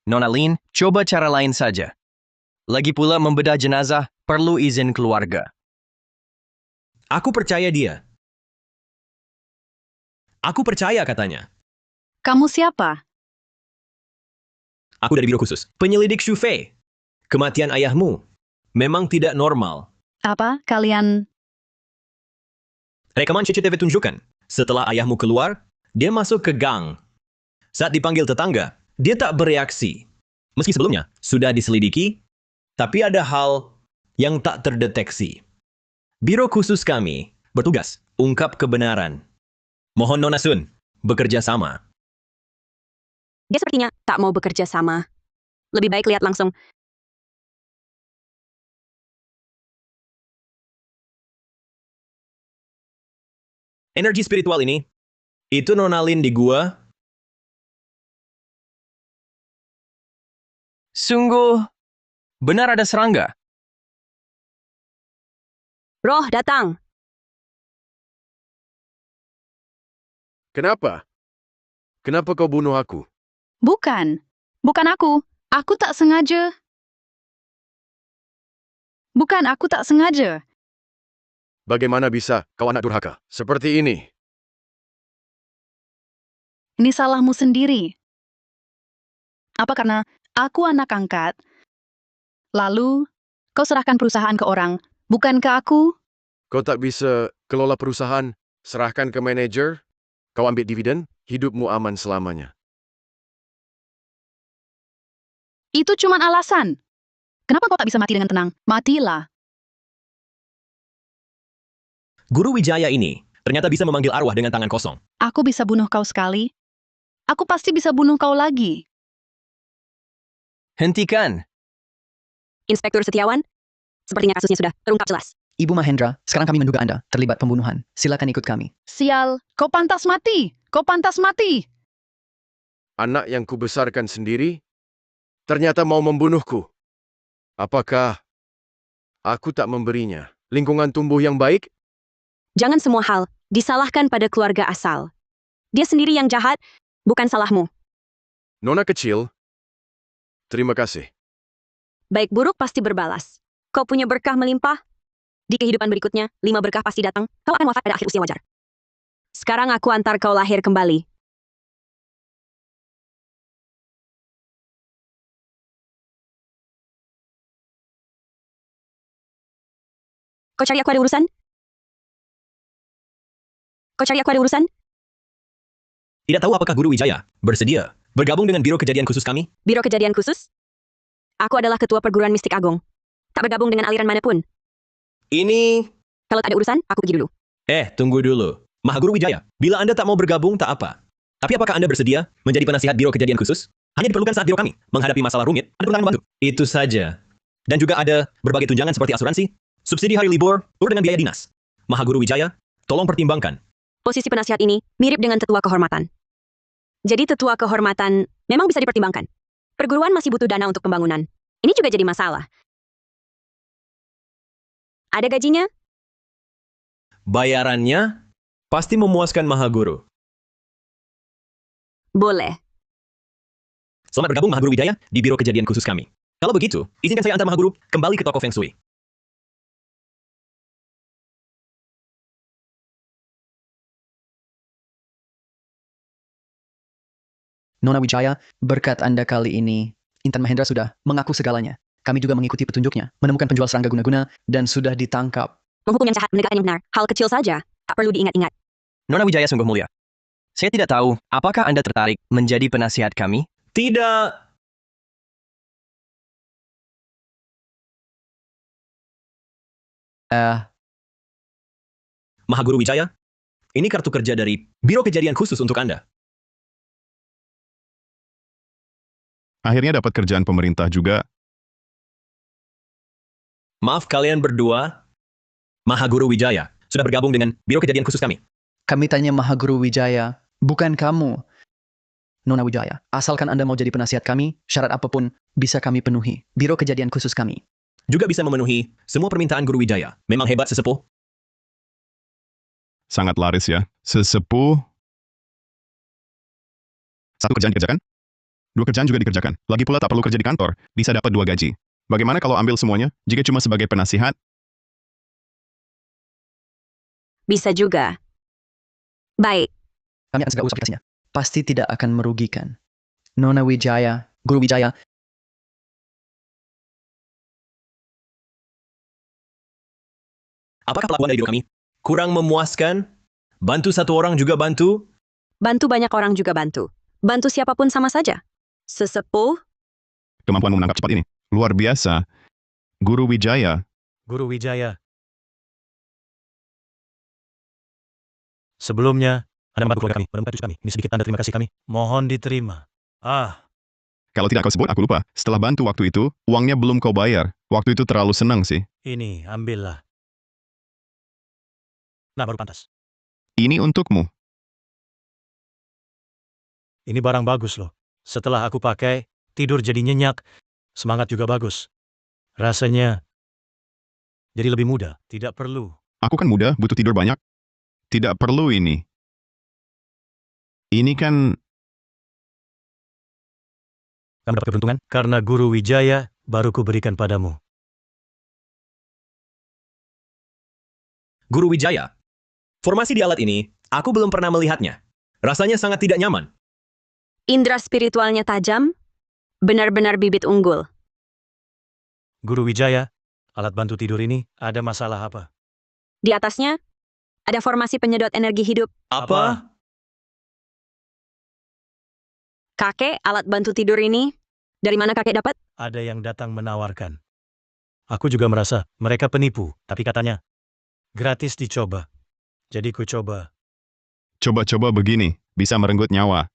Nona Lin, coba cara lain saja. Lagi pula membedah jenazah perlu izin keluarga. Aku percaya dia. Aku percaya katanya. Kamu siapa? Aku dari biro khusus. Penyelidik Shufei. Kematian ayahmu memang tidak normal. Apa? Kalian... Rekaman CCTV tunjukkan. Setelah ayahmu keluar, dia masuk ke gang. Saat dipanggil tetangga, dia tak bereaksi. Meski sebelumnya sudah diselidiki, tapi ada hal yang tak terdeteksi. Biro khusus kami bertugas ungkap kebenaran. Mohon Nona Sun bekerja sama. Dia sepertinya tak mau bekerja sama. Lebih baik lihat langsung. Energi spiritual ini, itu Nona Lin di gua. Sungguh, benar ada serangga. Roh datang. Kenapa? Kenapa kau bunuh aku? Bukan. Bukan aku. Aku tak sengaja. Bukan, aku tak sengaja. Bagaimana bisa kau anak durhaka seperti ini? Ini salahmu sendiri. Apa karena aku anak angkat? Lalu, Kau serahkan perusahaan ke orang, bukan ke aku. Kau tak bisa kelola perusahaan, serahkan ke manajer, kau ambil dividen, hidupmu aman selamanya. Itu cuma alasan. Kenapa kau tak bisa mati dengan tenang? Matilah. Guru Wijaya ini ternyata bisa memanggil arwah dengan tangan kosong. Aku bisa bunuh kau sekali. Aku pasti bisa bunuh kau lagi. Hentikan. Inspektur Setiawan, sepertinya kasusnya sudah terungkap jelas. Ibu Mahendra, sekarang kami menduga Anda terlibat pembunuhan. Silakan ikut kami. Sial, kau pantas mati. Kau pantas mati. Anak yang kubesarkan sendiri, ternyata mau membunuhku. Apakah aku tak memberinya lingkungan tumbuh yang baik? Jangan semua hal disalahkan pada keluarga asal. Dia sendiri yang jahat, bukan salahmu. Nona kecil, terima kasih. Baik buruk pasti berbalas. Kau punya berkah melimpah. Di kehidupan berikutnya, 5 berkah pasti datang. Kau akan wafat pada akhir usia wajar. Sekarang aku antar kau lahir kembali. Kau cari aku ada urusan? Kau cari aku ada urusan? Tidak tahu apakah Guru Wijaya bersedia bergabung dengan Biro Kejadian Khusus kami? Biro Kejadian Khusus? Aku adalah ketua perguruan mistik agung. Tak bergabung dengan aliran manapun. Ini... Kalau tak ada urusan, aku pergi dulu. Tunggu dulu. Mahaguru Wijaya, bila Anda tak mau bergabung, tak apa. Tapi apakah Anda bersedia menjadi penasihat Biro Kejadian Khusus? Hanya diperlukan saat biro kami menghadapi masalah rumit, Anda perlu membantu. Itu saja. Dan juga ada berbagai tunjangan seperti asuransi, subsidi hari libur, tur dengan biaya dinas. Mahaguru Wijaya, tolong pertimbangkan. Posisi penasihat ini mirip dengan tetua kehormatan. Jadi tetua kehormatan memang bisa dipertimbangkan. Perguruan masih butuh dana untuk pembangunan. Ini juga jadi masalah. Ada gajinya? Bayarannya pasti memuaskan Mahaguru. Boleh. Selamat bergabung Mahaguru Wijaya di Biro Kejadian Khusus kami. Kalau begitu, izinkan saya antar Mahaguru kembali ke toko Feng Shui. Nona Wijaya, berkat Anda kali ini, Intan Mahendra sudah mengaku segalanya. Kami juga mengikuti petunjuknya, menemukan penjual serangga guna-guna, dan sudah ditangkap. Menghukum yang jahat, menegakkan yang benar. Hal kecil saja, tak perlu diingat-ingat. Nona Wijaya sungguh mulia. Saya tidak tahu, apakah Anda tertarik menjadi penasihat kami? Tidak. Mahaguru Wijaya, ini kartu kerja dari Biro Kejadian Khusus untuk Anda. Akhirnya dapat kerjaan pemerintah juga. Maaf kalian berdua, Mahaguru Wijaya sudah bergabung dengan Biro Kejadian Khusus kami. Kami tanya Mahaguru Wijaya, bukan kamu. Nona Wijaya, asalkan Anda mau jadi penasihat kami, syarat apapun bisa kami penuhi. Biro Kejadian Khusus kami. Juga bisa memenuhi semua permintaan Guru Wijaya. Memang hebat sesepuh. Sangat laris ya. Sesepuh. 1 kerjaan dikerjakan. 2 kerjaan juga dikerjakan. Lagi pula tak perlu kerja di kantor, bisa dapat 2 gaji. Bagaimana kalau ambil semuanya, jika cuma sebagai penasihat? Bisa juga. Baik. Kami akan segera urus aplikasinya. Pasti tidak akan merugikan. Nona Wijaya, Guru Wijaya, Apakah pelakuan dari biro kami kurang memuaskan? Bantu satu orang juga bantu? Bantu banyak orang juga bantu. Bantu siapapun sama saja. Sesepuh, Kemampuanmu menangkap cepat ini. Luar biasa. Guru Wijaya. Guru Wijaya. Sebelumnya, Anda membantu keluarga kami, menemukan cucu kami. Ini sedikit tanda terima kasih kami. Mohon diterima. Kalau tidak kau sebut, aku lupa. Setelah bantu waktu itu, uangnya belum kau bayar. Waktu itu terlalu senang sih. Ini, ambillah. Nah, baru pantas. Ini untukmu. Ini barang bagus loh. Setelah aku pakai, tidur jadi nyenyak. Semangat juga bagus. Rasanya jadi lebih muda. Tidak perlu. Aku kan muda, butuh tidur banyak. Tidak perlu ini. Ini kan... Kamu dapat keberuntungan karena Guru Wijaya baru kuberikan padamu. Guru Wijaya. Formasi di alat ini, aku belum pernah melihatnya. Rasanya sangat tidak nyaman. indera spiritualnya tajam, benar-benar bibit unggul. Guru Wijaya, Alat bantu tidur ini ada masalah apa? Di atasnya, ada formasi penyedot energi hidup. Apa? Kakek, alat bantu tidur ini, dari mana kakek dapat? Ada yang datang menawarkan. Aku juga merasa mereka penipu, tapi katanya gratis dicoba. Jadi ku coba. Coba-coba begini, bisa merenggut nyawa.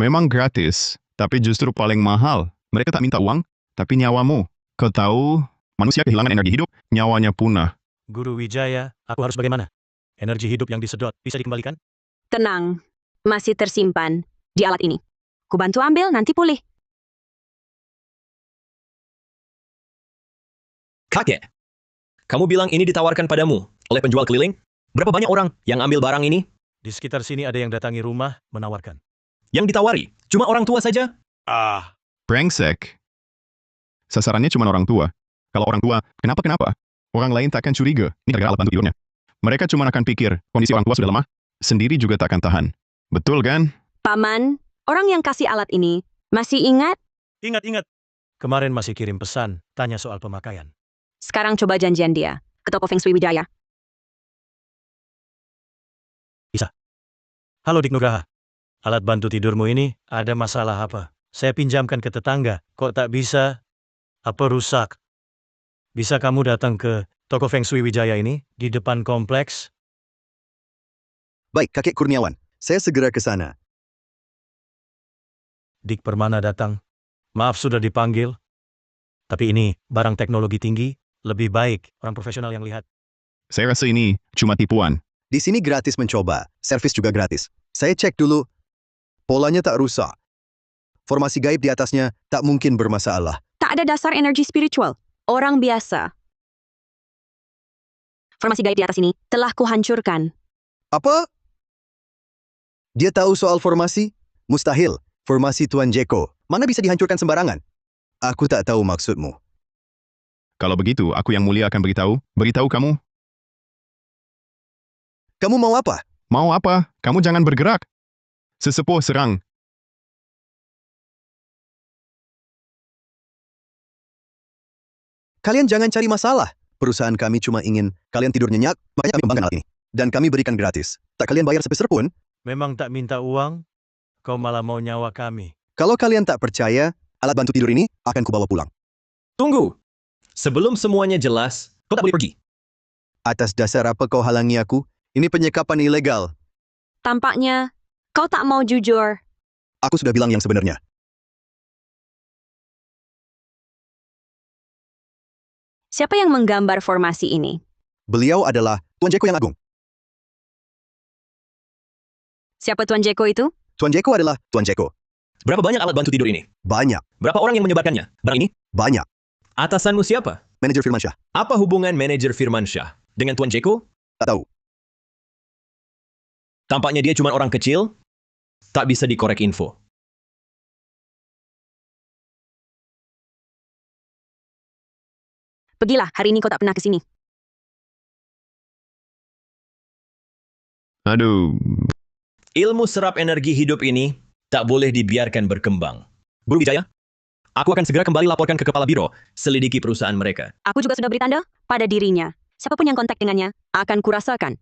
Memang gratis, tapi justru paling mahal. Mereka tak minta uang, tapi nyawamu. Kau tahu, manusia kehilangan energi hidup, nyawanya punah. Guru Wijaya, aku harus bagaimana? Energi hidup yang disedot bisa dikembalikan? Tenang, masih tersimpan di alat ini. Ku bantu ambil, nanti pulih. Kakek, kamu bilang ini ditawarkan padamu oleh penjual keliling? Berapa banyak orang yang ambil barang ini? Di sekitar sini ada yang datangi rumah menawarkan. Yang ditawari, cuma orang tua saja? Brengsek. Sasarannya cuma orang tua. Kalau orang tua, kenapa? Orang lain takkan curiga, ini gara-gara alat bantu tidurnya. Mereka cuma akan pikir, kondisi orang tua sudah lemah, sendiri juga takkan tahan. Betul kan? Paman, orang yang kasih alat ini, masih ingat? Ingat. Kemarin masih kirim pesan, tanya soal pemakaian. Sekarang coba janjian dia ke toko Feng Shui Wijaya. Bisa. Halo Dik Nugraha. Alat bantu tidurmu ini ada masalah apa? Saya pinjamkan ke tetangga, kok tak bisa? Apa rusak? Bisa kamu datang ke toko Feng Shui Wijaya ini di depan kompleks? Baik, Kakek Kurniawan. Saya segera ke sana. Dik Permana datang. Maaf sudah dipanggil. Tapi ini barang teknologi tinggi, lebih baik orang profesional yang lihat. Saya rasa ini cuma tipuan. Di sini gratis mencoba, servis juga gratis. Saya cek dulu. Polanya tak rusak. Formasi gaib di atasnya tak mungkin bermasalah. Tak ada dasar energi spiritual. Orang biasa. Formasi gaib di atas ini telah kuhancurkan. Apa? Dia tahu soal formasi? Mustahil. Formasi Tuan Jeko. Mana bisa dihancurkan sembarangan? Aku tak tahu maksudmu. Kalau begitu, aku yang mulia akan beritahu kamu. Kamu mau apa? Mau apa? Kamu jangan bergerak. Sesepuh serang. Kalian jangan cari masalah. Perusahaan kami cuma ingin kalian tidur nyenyak, makanya kami kembangkan alat ini. Dan kami berikan gratis. Tak kalian bayar sepeser pun. Memang tak minta uang, kau malah mau nyawa kami. Kalau kalian tak percaya, alat bantu tidur ini akan kubawa pulang. Tunggu. Sebelum semuanya jelas, kau tak boleh pergi. Atas dasar apa kau halangi aku? Ini penyekapan ilegal. Tampaknya, kau tak mau jujur. Aku sudah bilang yang sebenarnya. Siapa yang menggambar formasi ini? Beliau adalah Tuan Jeko yang agung. Siapa Tuan Jeko itu? Tuan Jeko adalah Tuan Jeko. Berapa banyak alat bantu tidur ini? Banyak. Berapa orang yang menyebarkannya? Barang ini? Banyak. Atasanmu siapa? Manajer Firmansyah. Apa hubungan manajer Firmansyah dengan Tuan Jeko? Tak tahu. Tampaknya dia cuma orang kecil, tak bisa dikorek info. Pergilah, hari ini kau tak pernah ke sini. Aduh. Ilmu serap energi hidup ini tak boleh dibiarkan berkembang. Guru Wijaya, aku akan segera kembali laporkan ke kepala biro, selidiki perusahaan mereka. Aku juga sudah beri tanda pada dirinya. Siapapun yang kontak dengannya, akan kurasakan.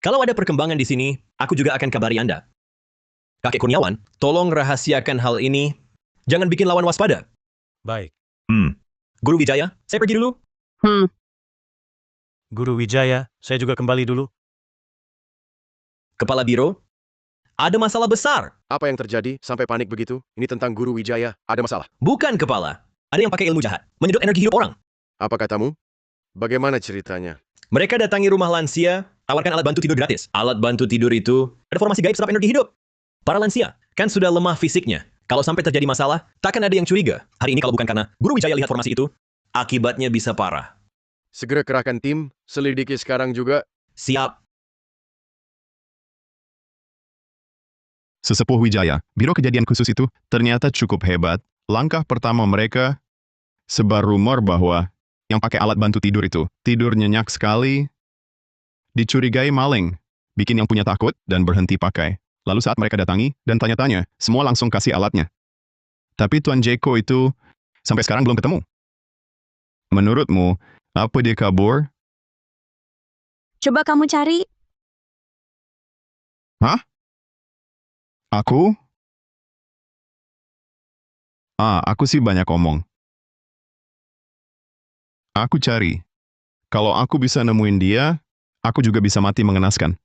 Kalau ada perkembangan di sini, aku juga akan kabari Anda. Kakek Kurniawan, tolong rahasiakan hal ini. Jangan bikin lawan waspada. Baik. Guru Wijaya, saya pergi dulu. Guru Wijaya, saya juga kembali dulu. Kepala biro, ada masalah besar. Apa yang terjadi sampai panik begitu? Ini tentang Guru Wijaya, ada masalah. Bukan kepala. Ada yang pakai ilmu jahat, menyedot energi hidup orang. Apa katamu? Bagaimana ceritanya? Mereka datangi rumah lansia, tawarkan alat bantu tidur gratis. Alat bantu tidur itu ada formasi gaib serap energi hidup. Para lansia kan sudah lemah fisiknya. Kalau sampai terjadi masalah, takkan ada yang curiga. Hari ini kalau bukan karena Guru Wijaya lihat formasi itu, akibatnya bisa parah. Segera kerahkan tim, selidiki sekarang juga. Siap. Sesepuh Wijaya, Biro Kejadian Khusus itu ternyata cukup hebat. Langkah pertama mereka sebar rumor bahwa yang pakai alat bantu tidur itu tidur nyenyak sekali, dicurigai maling, bikin yang punya takut dan berhenti pakai. Lalu saat mereka datangi dan tanya-tanya, semua langsung kasih alatnya. Tapi Tuan Jeko itu sampai sekarang belum ketemu. Menurutmu, Apa dia kabur? Coba kamu cari. Hah? Aku? Aku sih banyak omong. Aku cari. Kalau aku bisa nemuin dia, aku juga bisa mati mengenaskan.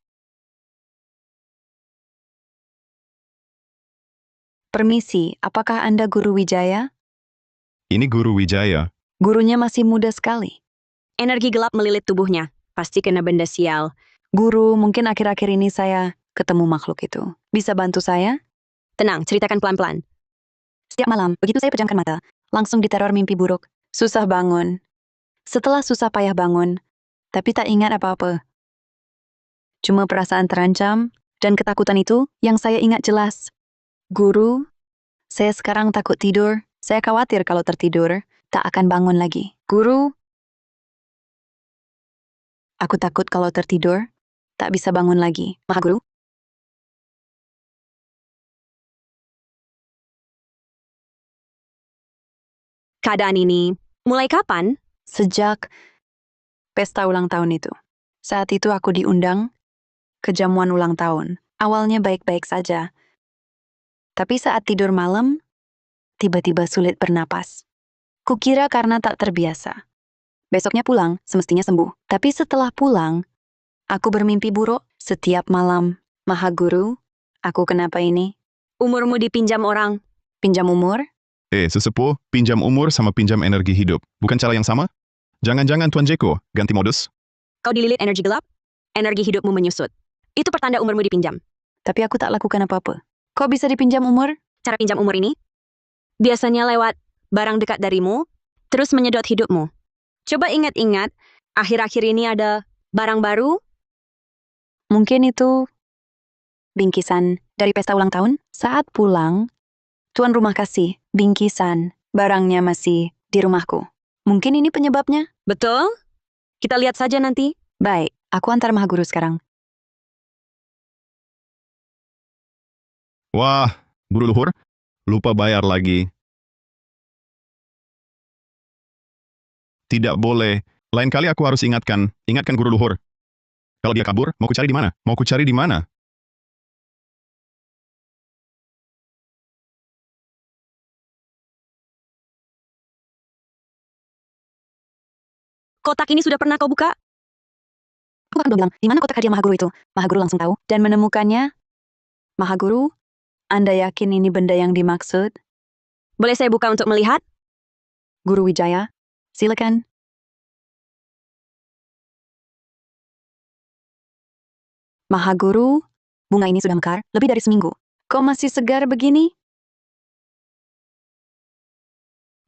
Permisi, apakah Anda Guru Wijaya? Ini Guru Wijaya. Gurunya masih muda sekali. Energi gelap melilit tubuhnya. Pasti kena benda sial. Guru, mungkin akhir-akhir ini saya ketemu makhluk itu. Bisa bantu saya? Tenang, ceritakan pelan-pelan. Setiap malam, begitu saya pejamkan mata, langsung diteror mimpi buruk. Susah bangun. Setelah susah payah bangun, tapi tak ingat apa-apa. Cuma perasaan terancam dan ketakutan itu yang saya ingat jelas. Guru, saya sekarang takut tidur. Saya khawatir kalau tertidur, tak akan bangun lagi. Guru, aku takut kalau tertidur, tak bisa bangun lagi. Maha Guru? Keadaan ini, mulai kapan? Sejak pesta ulang tahun itu. Saat itu aku diundang ke jamuan ulang tahun. Awalnya baik-baik saja. Tapi saat tidur malam, tiba-tiba sulit bernapas. Kukira karena tak terbiasa. Besoknya pulang, semestinya sembuh. Tapi setelah pulang, aku bermimpi buruk setiap malam. Maha Guru, aku kenapa ini? Umurmu dipinjam orang. Pinjam umur? Sesepuh, pinjam umur sama pinjam energi hidup. Bukan cara yang sama? Jangan-jangan Tuan Jeko ganti modus? Kau dililit energi gelap, energi hidupmu menyusut. Itu pertanda umurmu dipinjam. Tapi aku tak lakukan apa-apa. Kok bisa dipinjam umur? Cara pinjam umur ini biasanya lewat barang dekat darimu, terus menyedot hidupmu. Coba ingat-ingat, akhir-akhir ini ada barang baru? Mungkin itu bingkisan dari pesta ulang tahun. Saat pulang, tuan rumah kasih bingkisan. Barangnya masih di rumahku. Mungkin ini penyebabnya? Betul? Kita lihat saja nanti. Baik, aku antar Maha Guru sekarang. Wah, Guru Luhur, lupa bayar lagi. Tidak boleh. Lain kali aku harus ingatkan Guru Luhur. Kalau dia kabur, mau ku cari di mana? Mau ku cari di mana? Kotak ini sudah pernah kau buka? Aku kan belum bilang, di mana kotak hadiah Maha Guru itu? Maha Guru langsung tahu dan menemukannya. Maha Guru, Anda yakin ini benda yang dimaksud? Boleh saya buka untuk melihat? Guru Wijaya, silakan. Maha Guru, bunga ini sudah mekar lebih dari seminggu. Kok masih segar begini?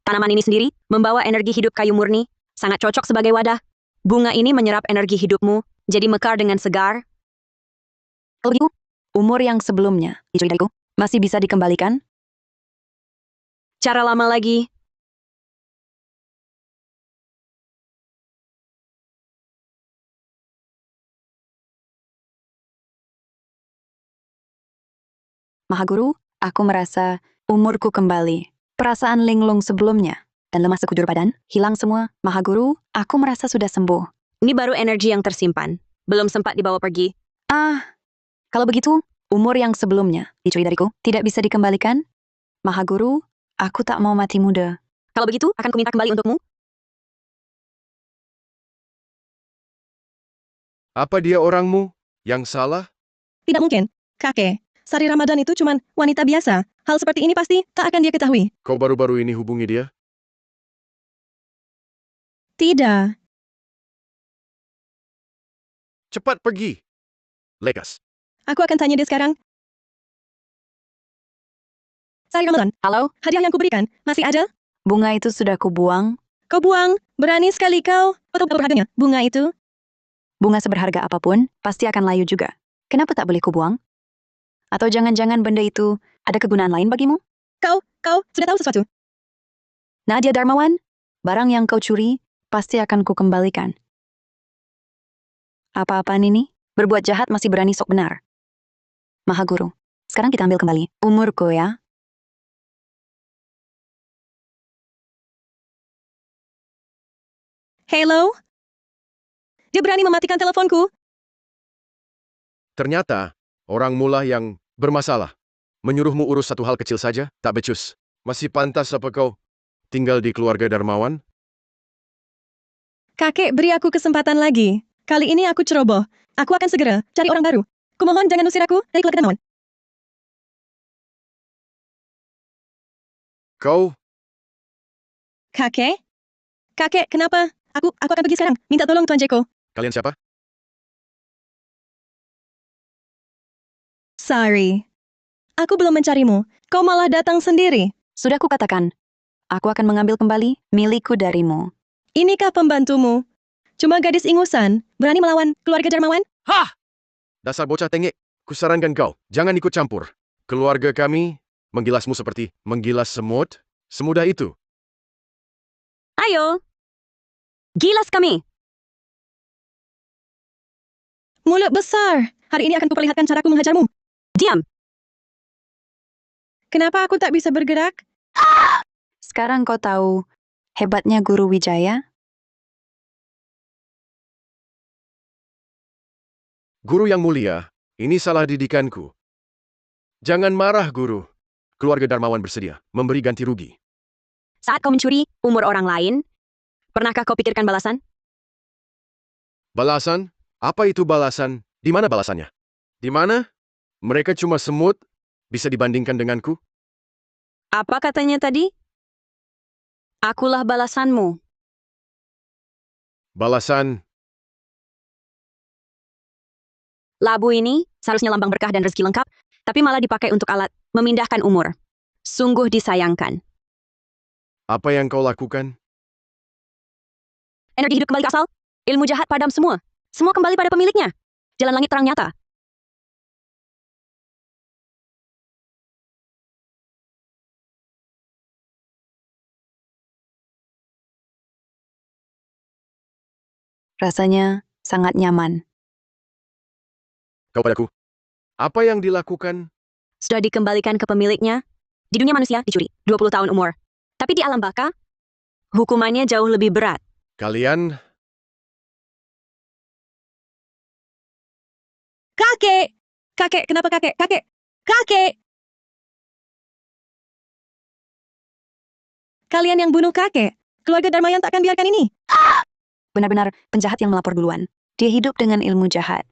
Tanaman ini sendiri membawa energi hidup kayu murni, sangat cocok sebagai wadah. Bunga ini menyerap energi hidupmu, jadi mekar dengan segar. Kalau begitu, umur yang sebelumnya dicuri dariku masih bisa dikembalikan? Cara lama lagi. Maha Guru, aku merasa umurku kembali. Perasaan linglung sebelumnya dan lemah sekujur badan hilang semua. Maha Guru, aku merasa sudah sembuh. Ini baru energi yang tersimpan. Belum sempat dibawa pergi. Kalau begitu, umur yang sebelumnya dicuri dariku tidak bisa dikembalikan? Maha Guru, aku tak mau mati muda. Kalau begitu, akan kuminta kembali untukmu. Apa dia orangmu yang salah? Tidak mungkin, kakek. Sari Ramadan itu cuma wanita biasa. Hal seperti ini pasti tak akan dia ketahui. Kau baru-baru ini hubungi dia? Tidak. Cepat pergi. Lekas. Aku akan tanya dia sekarang. Sari Ramadan, Halo? hadiah yang kuberikan, masih ada? Bunga itu sudah kubuang. Kau buang, berani sekali kau. Atau berharganya, bunga itu? Bunga seberharga apapun, pasti akan layu juga. Kenapa tak boleh kubuang? Atau jangan-jangan benda itu ada kegunaan lain bagimu? Kau sudah tahu sesuatu. Nadia Darmawan, barang yang kau curi pasti akan kukembalikan. Apa-apaan ini? Berbuat jahat masih berani sok benar. Maha Guru, sekarang kita ambil kembali umurku ya. Hello? Dia berani mematikan teleponku? Ternyata, orang mula yang bermasalah. Menyuruhmu urus satu hal kecil saja, tak becus. Masih pantas apa kau tinggal di keluarga Darmawan? Kakek, beri aku kesempatan lagi. Kali ini aku ceroboh. Aku akan segera cari orang baru. Kumohon jangan usir aku dari keluarga Darmawan. Kau, Kakek? Kakek, kenapa? Aku akan pergi sekarang. Minta tolong Tuan Jeko. kalian siapa? Sorry. Aku belum mencarimu. Kau malah datang sendiri. Sudah kukatakan, aku akan mengambil kembali milikku darimu. Inikah pembantumu? Cuma gadis ingusan, berani melawan keluarga Darmawan? Hah! Dasar bocah tengek, kusarankan kau, jangan ikut campur. Keluarga kami menggilasmu seperti menggilas semut, semudah itu. Ayo. Gilas kami. Mulut besar. Hari ini akan kuperlihatkan caraku menghajarmu. Diam. Kenapa aku tak bisa bergerak? Sekarang kau tahu hebatnya Guru Wijaya? Guru yang mulia, ini salah didikanku. Jangan marah, Guru. Keluarga Darmawan bersedia memberi ganti rugi. Saat kau mencuri umur orang lain, pernahkah kau pikirkan balasan? Balasan? Apa itu balasan? Di mana balasannya? Di mana? Mereka cuma semut, bisa dibandingkan denganku? Apa katanya tadi? Akulah balasanmu. Balasan, Labu ini seharusnya lambang berkah dan rezeki lengkap, tapi malah dipakai untuk alat memindahkan umur. Sungguh disayangkan. apa yang kau lakukan? Energi hidup kembali ke asal. Ilmu jahat padam semua. Semua kembali pada pemiliknya. Jalan langit terang nyata. Rasanya sangat nyaman. Kau padaku. Apa yang dilakukan? Sudah dikembalikan ke pemiliknya. Di dunia manusia dicuri 20 tahun umur. Tapi di alam baka, hukumannya jauh lebih berat. Kalian, Kakek! Kakek, kenapa kakek? Kakek! Kakek! Kalian yang bunuh kakek. Keluarga Darmawan tak akan biarkan ini. Benar-benar penjahat yang melapor duluan. Dia hidup dengan ilmu jahat.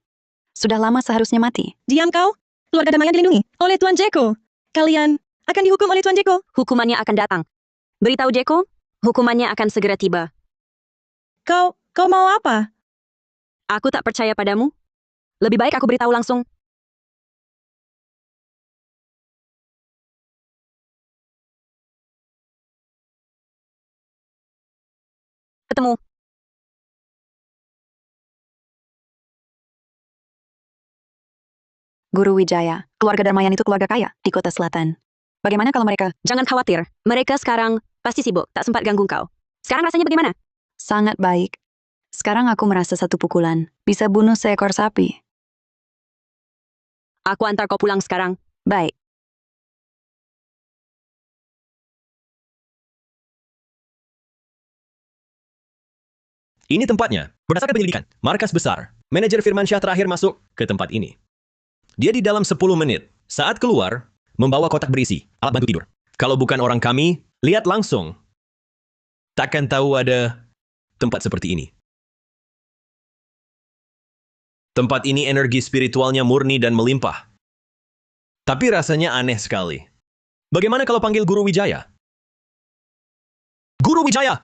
Sudah lama seharusnya mati. Diam kau. Keluarga Darmawan dilindungi oleh Tuan Jeko. Kalian akan dihukum oleh Tuan Jeko. Hukumannya akan datang. Beritahu Jeko, hukumannya akan segera tiba. Kau mau apa? Aku tak percaya padamu. Lebih baik aku beritahu langsung. Ketemu. Guru Wijaya, keluarga Darmawan itu keluarga kaya di kota selatan. Bagaimana kalau mereka? Jangan khawatir. Mereka sekarang pasti sibuk, tak sempat ganggu kau. Sekarang rasanya bagaimana? Sangat baik. Sekarang aku merasa satu pukulan bisa bunuh seekor sapi. Aku antar kau pulang sekarang. Baik. Ini tempatnya. Berdasarkan penyelidikan, markas besar. Manajer Firmansyah terakhir masuk ke tempat ini. Dia di dalam 10 menit. Saat keluar, membawa kotak berisi alat bantu tidur. Kalau bukan orang kami, lihat langsung. Takkan tahu ada tempat seperti ini. Tempat ini energi spiritualnya murni dan melimpah. Tapi rasanya aneh sekali. Bagaimana kalau panggil Guru Wijaya? Guru Wijaya!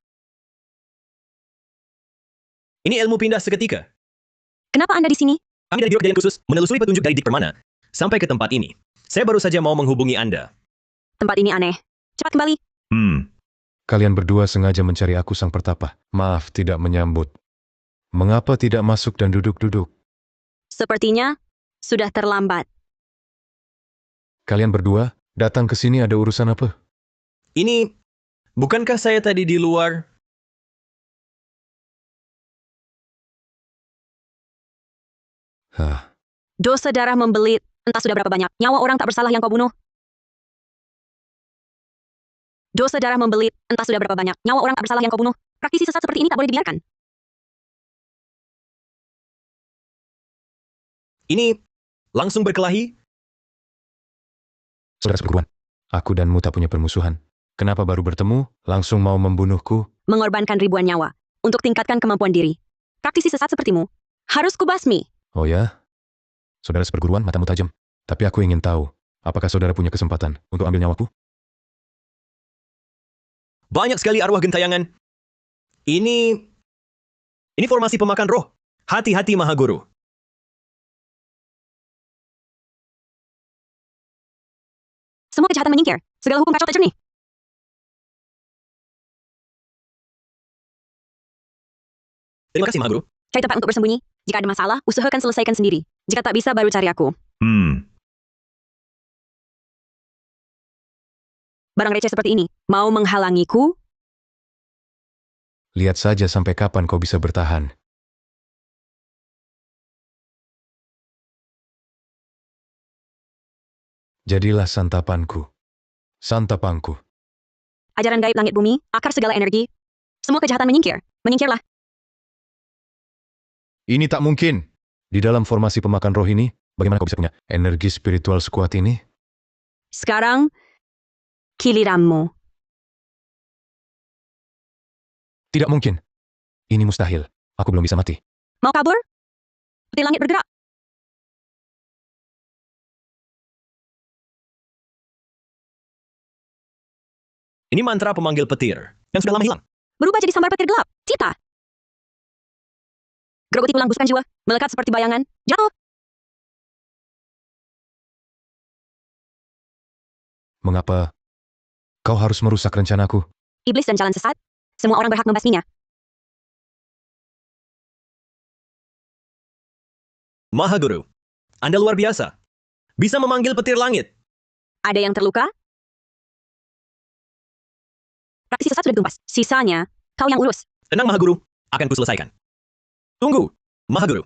Ini ilmu pindah seketika. Kenapa Anda di sini? Kami dari Biro Kejadian Khusus menelusuri petunjuk dari Dik Permana sampai ke tempat ini. Saya baru saja mau menghubungi Anda. Tempat ini aneh. Cepat kembali. Kalian berdua sengaja mencari aku sang pertapa. Maaf tidak menyambut. Mengapa tidak masuk dan duduk-duduk? Sepertinya sudah terlambat. Kalian berdua datang ke sini ada urusan apa? Ini, bukankah saya tadi di luar? Hah. Dosa darah membelit. Entah sudah berapa banyak nyawa orang tak bersalah yang kau bunuh. Dosa darah membelit. Entah sudah berapa banyak nyawa orang tak bersalah yang kau bunuh. Praktisi sesat seperti ini tak boleh dibiarkan. Ini langsung berkelahi? Saudara seperguruan, aku dan Mu tak punya permusuhan. Kenapa baru bertemu, langsung mau membunuhku? Mengorbankan ribuan nyawa untuk tingkatkan kemampuan diri. Praktisi sesat sepertimu harus kubasmi. Oh ya? Saudara seperguruan, matamu tajam. Tapi aku ingin tahu, apakah saudara punya kesempatan untuk ambil nyawaku? Banyak sekali arwah gentayangan. Ini formasi pemakan roh. Hati-hati Mahaguru. Semua kejahatan menyingkir. Segala hukum kacau tak jernih. Terima kasih Mahaguru. Cari tempat untuk bersembunyi. Jika ada masalah, usahakan selesaikan sendiri. Jika tak bisa, baru cari aku. Barang receh seperti ini, mau menghalangiku? Lihat saja sampai kapan kau bisa bertahan. Jadilah santapanku. Santapanku. Ajaran gaib langit bumi, akar segala energi. Semua kejahatan menyingkir. Menyingkirlah. Ini tak mungkin. Di dalam formasi pemakan roh ini, bagaimana kau bisa punya energi spiritual sekuat ini? Sekarang, giliranmu. Tidak mungkin. Ini mustahil. Aku belum bisa mati. Mau kabur? Petir langit bergerak. Ini mantra pemanggil petir yang sudah lama hilang. Berubah jadi sambar petir gelap. Cita. Grogoti tulang buskan jiwa, melekat seperti bayangan, jatuh. Mengapa kau harus merusak rencanaku? Iblis dan jalan sesat, semua orang berhak membasminya. Mahaguru, Anda luar biasa. Bisa memanggil petir langit. Ada yang terluka? Praktisi sesat sudah ditumpas. Sisanya, kau yang urus. Tenang Mahaguru, akan kuselesaikan. Tunggu, Mahaguru.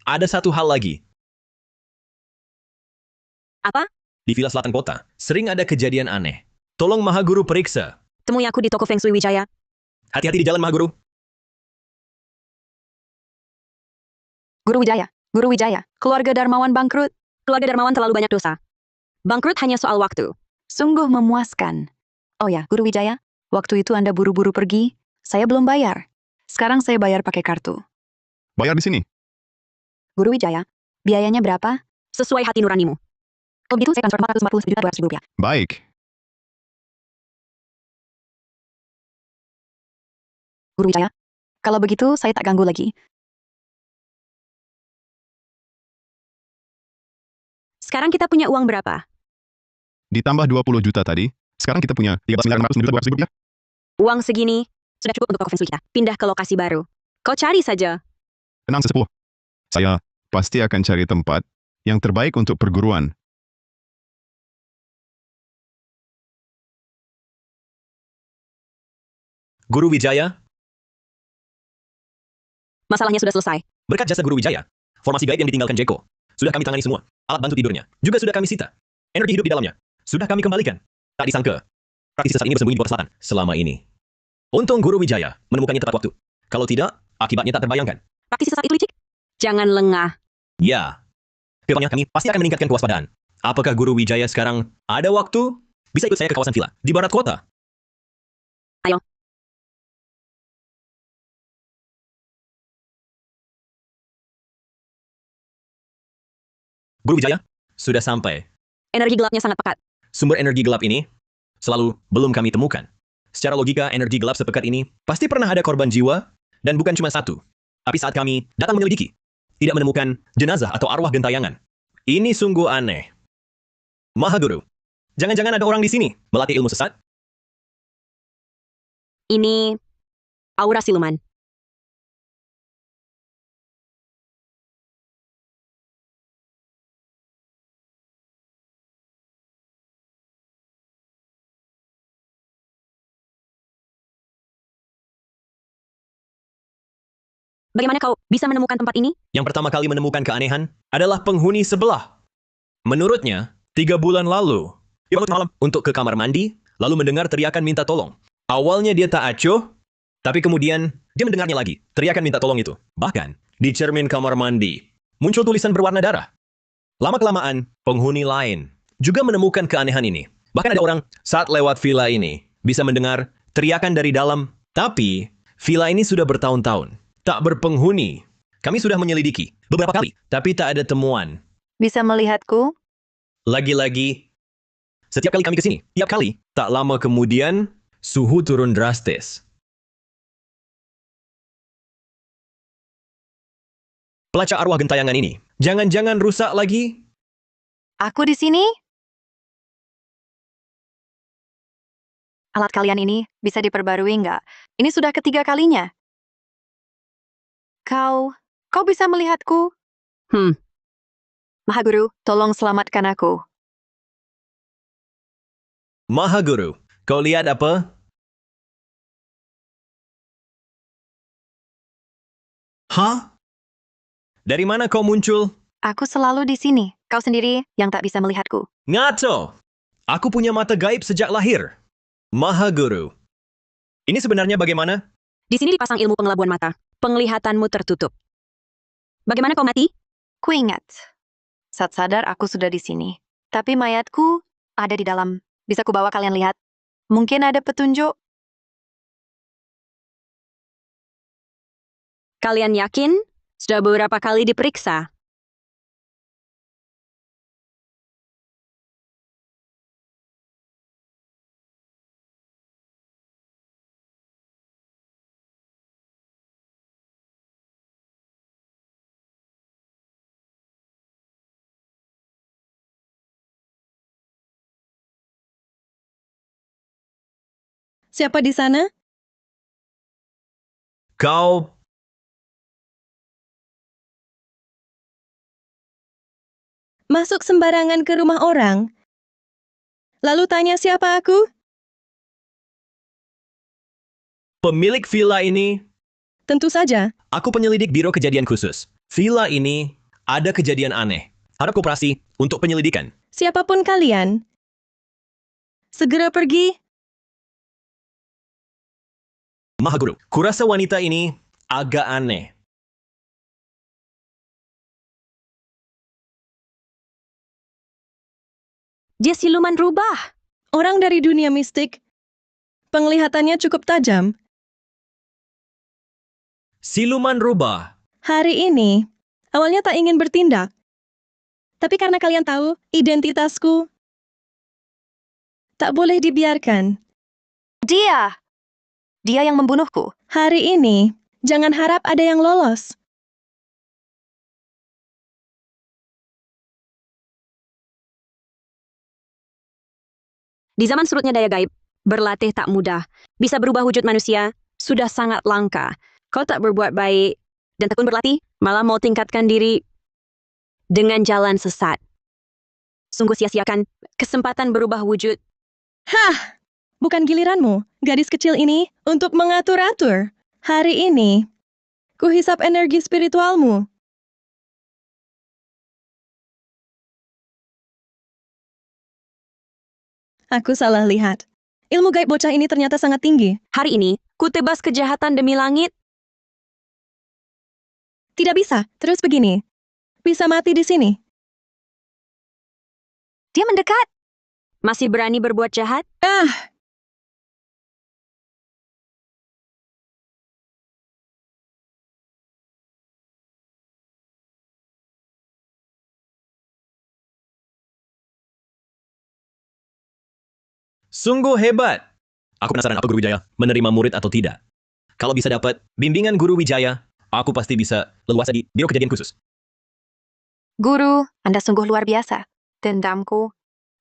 Ada satu hal lagi. Apa? Di Villa Selatan Kota, sering ada kejadian aneh. Tolong Mahaguru periksa. Temui aku di toko Feng Shui Wijaya. Hati-hati di jalan Mahaguru. Guru Wijaya, keluarga Darmawan bangkrut. Keluarga Darmawan terlalu banyak dosa. Bangkrut hanya soal waktu. Sungguh memuaskan. Oh ya, Guru Wijaya, waktu itu Anda buru-buru pergi, saya belum bayar. Sekarang saya bayar pakai kartu. Bayar di sini. Guru Wijaya, biayanya berapa? Sesuai hati nuranimu. Kalau begitu saya transfer 449.200 rupiah. Baik. Guru Wijaya, kalau begitu saya tak ganggu lagi. Sekarang kita punya uang berapa? Ditambah 20 juta tadi, sekarang kita punya 13.900.200 rupiah. Uang segini sudah cukup untuk toko Feng Shui kita. Pindah ke lokasi baru. Kau cari saja. Tenang sesepuh. Saya pasti akan cari tempat yang terbaik untuk perguruan. Guru Wijaya, Masalahnya sudah selesai. berkat jasa Guru Wijaya, formasi gaib yang ditinggalkan Jeko, sudah kami tangani semua. Alat bantu tidurnya juga sudah kami sita. Energi hidup di dalamnya sudah kami kembalikan. Tak disangka, praktisi sesat ini bersembunyi di kota selatan selama ini. Untung Guru Wijaya menemukannya tepat waktu. Kalau tidak, akibatnya tak terbayangkan. Praktisi sesat itu licik. Jangan lengah. Ya, kedepannya kami pasti akan meningkatkan kewaspadaan. Apakah Guru Wijaya sekarang ada waktu? Bisa ikut saya ke kawasan villa di barat kota. Ayo. Guru Wijaya, sudah sampai. Energi gelapnya sangat pekat. Sumber energi gelap ini selalu belum kami temukan. Secara logika, energi gelap sepekat ini pasti pernah ada korban jiwa, dan bukan cuma satu. Tapi saat kami datang menyelidiki, tidak menemukan jenazah atau arwah gentayangan. Ini sungguh aneh. Mahaguru, jangan-jangan ada orang di sini melatih ilmu sesat? Ini aura siluman. Bagaimana kau bisa menemukan tempat ini? Yang pertama kali menemukan keanehan adalah penghuni sebelah. Menurutnya, 3 bulan lalu, dia bangun malam untuk ke kamar mandi, lalu mendengar teriakan minta tolong. Awalnya dia tak acuh, tapi kemudian dia mendengarnya lagi, teriakan minta tolong itu. Bahkan, di cermin kamar mandi, muncul tulisan berwarna darah. Lama-kelamaan, penghuni lain juga menemukan keanehan ini. Bahkan ada orang saat lewat villa ini bisa mendengar teriakan dari dalam. Tapi, villa ini sudah bertahun-tahun tak berpenghuni. Kami sudah menyelidiki beberapa kali, tapi tak ada temuan. Bisa melihatku? Lagi-lagi, setiap kali kami ke sini, tiap kali, tak lama kemudian, suhu turun drastis. Pelacak arwah gentayangan ini, jangan-jangan rusak lagi? Aku di sini? Alat kalian ini bisa diperbarui nggak? Ini sudah ketiga kalinya. Kau bisa melihatku? Mahaguru, tolong selamatkan aku. Mahaguru, kau lihat apa? Hah? Dari mana kau muncul? Aku selalu di sini. Kau sendiri yang tak bisa melihatku. Ngaco! Aku punya mata gaib sejak lahir. Mahaguru. Ini sebenarnya bagaimana? Di sini dipasang ilmu pengelabuan mata. Penglihatanmu tertutup. Bagaimana kau mati? Ku ingat. Saat sadar aku sudah di sini. Tapi mayatku ada di dalam. Bisa kubawa kalian lihat? Mungkin ada petunjuk? Kalian yakin? Sudah beberapa kali diperiksa. Siapa di sana? Kau... Masuk sembarangan ke rumah orang. Lalu tanya siapa aku? Pemilik villa ini... Tentu saja. Aku penyelidik Biro Kejadian Khusus. Villa ini ada kejadian aneh. Harap koperasi untuk penyelidikan. Siapapun kalian. Segera pergi. Mahaguru, kurasa wanita ini agak aneh. Dia siluman rubah. Orang dari dunia mistik. Penglihatannya cukup tajam. Siluman rubah. Hari ini, awalnya tak ingin bertindak. Tapi karena kalian tahu identitasku, tak boleh dibiarkan. Dia yang membunuhku. Hari ini, jangan harap ada yang lolos. Di zaman surutnya daya gaib, berlatih tak mudah. Bisa berubah wujud manusia, sudah sangat langka. Kau tak berbuat baik dan tekun berlatih, malah mau tingkatkan diri dengan jalan sesat. Sungguh sia-siakan kesempatan berubah wujud. Hah! Bukan giliranmu, gadis kecil ini, untuk mengatur-atur. Hari ini, kuhisap energi spiritualmu. Aku salah lihat. Ilmu gaib bocah ini ternyata sangat tinggi. Hari ini, ku tebas kejahatan demi langit. Tidak bisa, terus begini. Bisa mati di sini. Dia mendekat. Masih berani berbuat jahat? Sungguh hebat. Aku penasaran apa Guru Wijaya menerima murid atau tidak. Kalau bisa dapat bimbingan Guru Wijaya, aku pasti bisa leluasa di Biro Kejadian Khusus. Guru, Anda sungguh luar biasa. Dendamku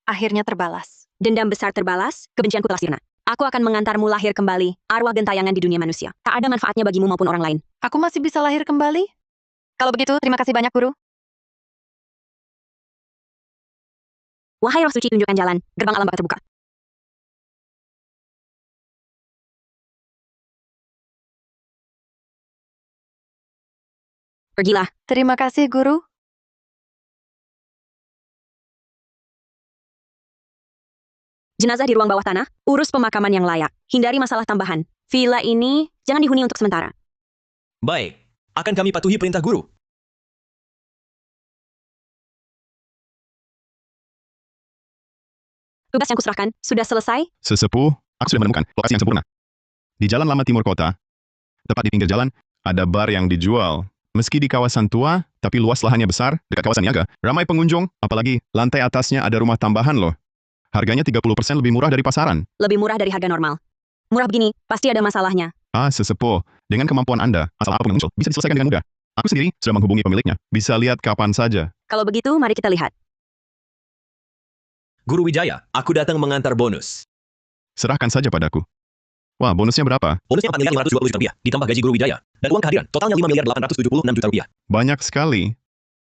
akhirnya terbalas. Dendam besar terbalas, kebencianku telah sirna. Aku akan mengantarmu lahir kembali, arwah gentayangan di dunia manusia. Tak ada manfaatnya bagimu maupun orang lain. Aku masih bisa lahir kembali? Kalau begitu, terima kasih banyak, Guru. Wahai roh suci, tunjukkan jalan. Gerbang alam bakal terbuka. Pergilah. Terima kasih, Guru. Jenazah di ruang bawah tanah, urus pemakaman yang layak. Hindari masalah tambahan. Villa ini jangan dihuni untuk sementara. Baik, akan kami patuhi perintah Guru. Tugas yang kuserahkan sudah selesai? Sesepuh, aku sudah menemukan lokasi yang sempurna. Di Jalan Lama Timur Kota, tepat di pinggir jalan, ada bar yang dijual. Meski di kawasan tua, tapi luas lahannya besar, dekat kawasan niaga, ramai pengunjung, apalagi lantai atasnya ada rumah tambahan loh. Harganya 30% lebih murah dari pasaran. Lebih murah dari harga normal. Murah begini, pasti ada masalahnya. Sesepuh, dengan kemampuan Anda, masalah apapun yang muncul, bisa diselesaikan dengan mudah. Aku sendiri sudah menghubungi pemiliknya, bisa lihat kapan saja. Kalau begitu, mari kita lihat. Guru Wijaya, aku datang mengantar bonus. Serahkan saja padaku. Wah, bonusnya berapa? Bonusnya 4.520 juta rupiah, ditambah gaji guru Wijaya. Dan uang kehadiran, totalnya 5.876 juta rupiah. Banyak sekali.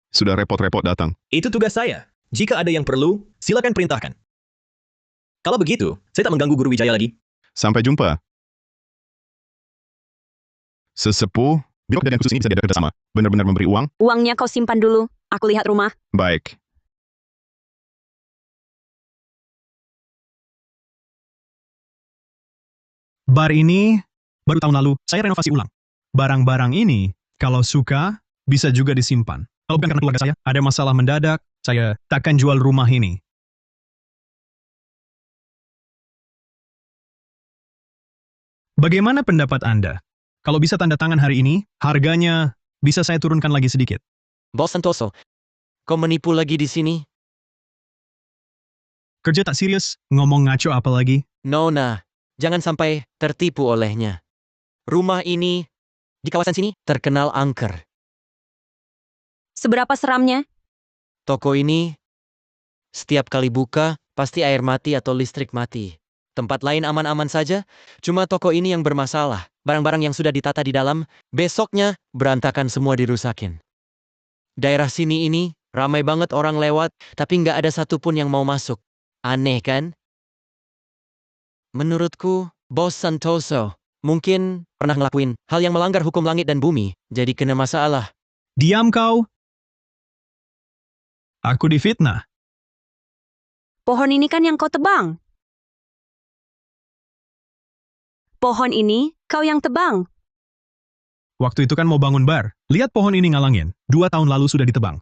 Sudah repot-repot datang. Itu tugas saya. Jika ada yang perlu, silakan perintahkan. Kalau begitu, saya tak mengganggu guru Wijaya lagi. Sampai jumpa. Sesepuh, birok dan khusus ini bisa diadakan kerjasama. Benar-benar memberi uang? Uangnya kau simpan dulu. Aku lihat rumah. Baik. Bar ini baru tahun lalu saya renovasi ulang. Barang-barang ini, kalau suka, bisa juga disimpan. Kalau bukan karena keluarga saya, ada masalah mendadak, saya takkan jual rumah ini. Bagaimana pendapat Anda? Kalau bisa tanda tangan hari ini, harganya bisa saya turunkan lagi sedikit. Bos Santoso, kau menipu lagi di sini? Kerja tak serius, ngomong ngaco apa lagi? Nona, jangan sampai tertipu olehnya. Rumah ini, di kawasan sini, terkenal angker. Seberapa seramnya? Toko ini, setiap kali buka, pasti air mati atau listrik mati. Tempat lain aman-aman saja, cuma toko ini yang bermasalah. Barang-barang yang sudah ditata di dalam, besoknya berantakan semua dirusakin. Daerah sini ini, ramai banget orang lewat, tapi nggak ada satupun yang mau masuk. Aneh kan? Menurutku, Bos Santoso mungkin pernah ngelakuin hal yang melanggar hukum langit dan bumi, jadi kena masalah. Diam kau! Aku difitnah. Pohon ini kan yang kau tebang. Pohon ini kau yang tebang. Waktu itu kan mau bangun bar. Lihat pohon ini ngalangin. 2 tahun lalu sudah ditebang.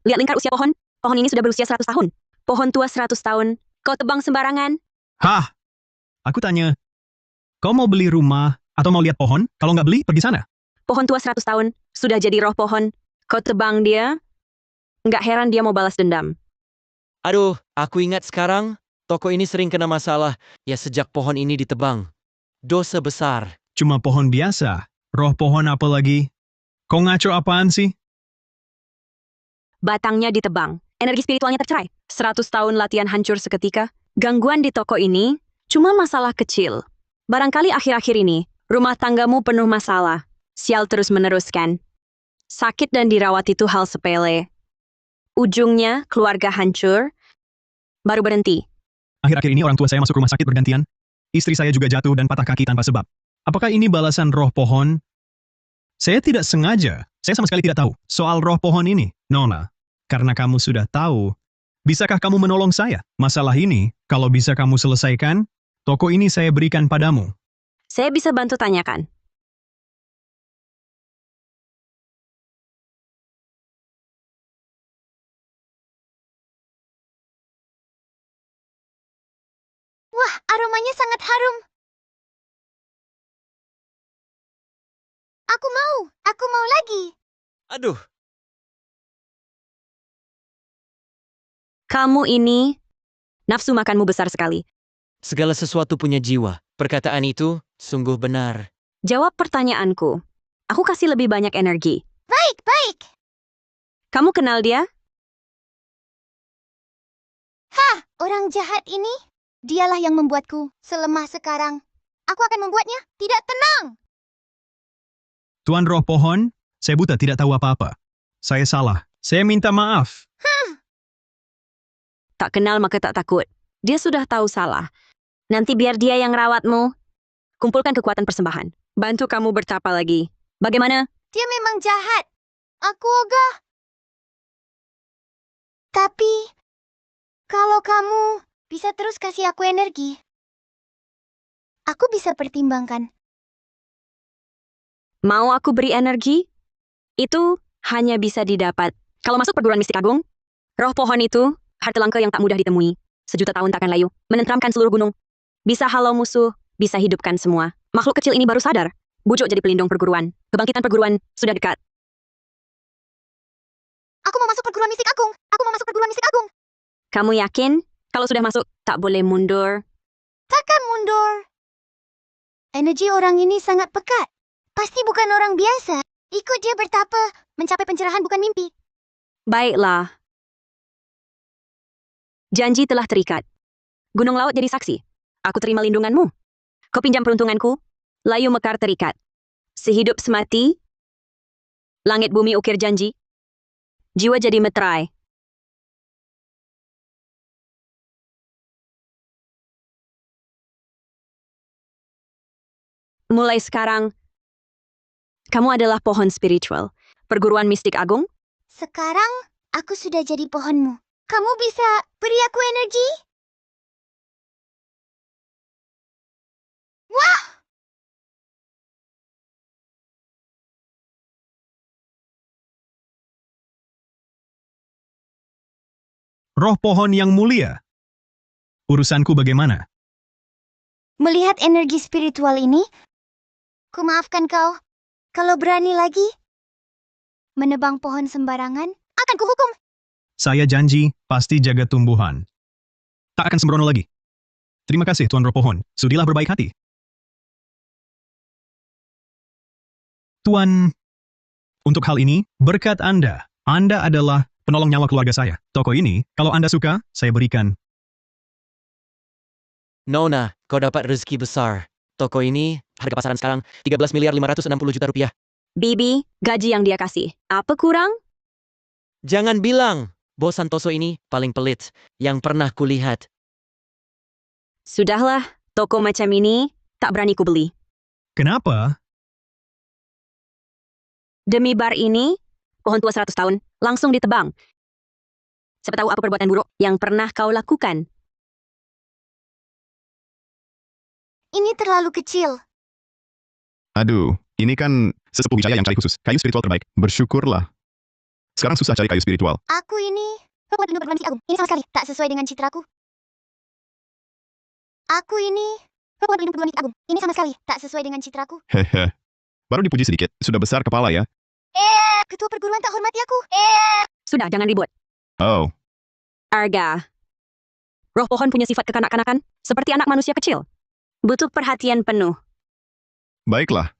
Lihat lingkar usia pohon. Pohon ini sudah berusia 100 tahun. Pohon tua 100 tahun. Kau tebang sembarangan. Hah? Aku tanya, kau mau beli rumah atau mau lihat pohon? Kalau nggak beli, pergi sana. Pohon tua 100 tahun. Sudah jadi roh pohon. Kau tebang dia. Nggak heran dia mau balas dendam. Aduh, aku ingat sekarang, toko ini sering kena masalah, ya sejak pohon ini ditebang. Dosa besar. Cuma pohon biasa. Roh pohon apa lagi? Kau ngaco apaan sih? Batangnya ditebang. Energi spiritualnya tercerai. 100 tahun latihan hancur seketika. Gangguan di toko ini cuma masalah kecil. Barangkali akhir-akhir ini, rumah tanggamu penuh masalah. Sial terus meneruskan. Sakit dan dirawat itu hal sepele. Ujungnya, keluarga hancur. Baru berhenti. Akhir-akhir ini orang tua saya masuk rumah sakit bergantian. Istri saya juga jatuh dan patah kaki tanpa sebab. Apakah ini balasan roh pohon? Saya tidak sengaja. Saya sama sekali tidak tahu soal roh pohon ini, Nona. Karena kamu sudah tahu, bisakah kamu menolong saya? Masalah ini, kalau bisa kamu selesaikan, toko ini saya berikan padamu. Saya bisa bantu tanyakan. Wah, aromanya sangat harum. Aku mau lagi. Aduh, Kamu ini, nafsu makanmu besar sekali. segala sesuatu punya jiwa. Perkataan itu sungguh benar. Jawab pertanyaanku. Aku kasih lebih banyak energi. Baik, baik. Kamu kenal dia? Hah, orang jahat ini? Dialah yang membuatku selemah sekarang. Aku akan membuatnya tidak tenang. Tuan roh pohon, saya buta tidak tahu apa-apa. Saya salah. Saya minta maaf. Tak kenal maka tak takut. Dia sudah tahu salah. Nanti biar dia yang rawatmu. Kumpulkan kekuatan persembahan. Bantu kamu bertapa lagi. Bagaimana? Dia memang jahat. Aku ogah. Tapi, kalau kamu bisa terus kasih aku energi, aku bisa pertimbangkan. Mau aku beri energi? Itu hanya bisa didapat kalau masuk perguruan mistik agung. Roh pohon itu harta langka yang tak mudah ditemui. Sejuta tahun takkan layu, menenteramkan seluruh gunung. Bisa halau musuh, bisa hidupkan semua. Makhluk kecil ini baru sadar. Bujuk jadi pelindung perguruan. Kebangkitan perguruan sudah dekat. Aku mau masuk perguruan mistik agung. Aku mau masuk perguruan mistik agung. Kamu yakin? Kalau sudah masuk, tak boleh mundur. Takkan mundur. Energi orang ini sangat pekat. Pasti bukan orang biasa. Ikut dia bertapa, mencapai pencerahan bukan mimpi. Baiklah. Janji telah terikat. Gunung laut jadi saksi. Aku terima lindunganmu. Kau pinjam peruntunganku. Layu mekar terikat. Sehidup semati. Langit bumi ukir janji. Jiwa jadi meterai. Mulai sekarang, kamu adalah pohon spiritual. Perguruan mistik agung. Sekarang, aku sudah jadi pohonmu. Kamu bisa beri aku energi? Wah! Roh pohon yang mulia. Urusanku bagaimana? Melihat energi spiritual ini, ku maafkan kau. Kalau berani lagi, menebang pohon sembarangan, akan kuhukum. Saya janji, pasti jaga tumbuhan. Tak akan sembrono lagi. Terima kasih, Tuan Roh Pohon. Sudilah berbaik hati. Tuan, untuk hal ini, berkat Anda adalah penolong nyawa keluarga saya. Toko ini, kalau Anda suka, saya berikan. Nona, kau dapat rezeki besar. Toko ini, harga pasaran sekarang 13.560 juta rupiah. Bibi, gaji yang dia kasih. Apa kurang? Jangan bilang, Bos Santoso ini paling pelit yang pernah kulihat. Sudahlah, toko macam ini tak berani ku beli. Kenapa? Demi bar ini, pohon tua 100 tahun, langsung ditebang. Siapa tahu apa perbuatan buruk yang pernah kau lakukan. Ini terlalu kecil. Aduh, ini kan sesepuh Wijaya yang cari khusus. Kayu spiritual terbaik. Bersyukurlah. Sekarang susah cari kayu spiritual. Aku ini, perguruan mistik agung. Ini sama sekali tak sesuai dengan citraku. Aku ini, perguruan mistik agung. Ini sama sekali tak sesuai dengan citraku. Hehe. Baru dipuji sedikit, sudah besar kepala ya. Ketua perguruan tak hormati aku. Sudah, jangan ribut. Oh, Arga. Roh pohon punya sifat kekanak-kanakan, seperti anak manusia kecil. Butuh perhatian penuh. baiklah.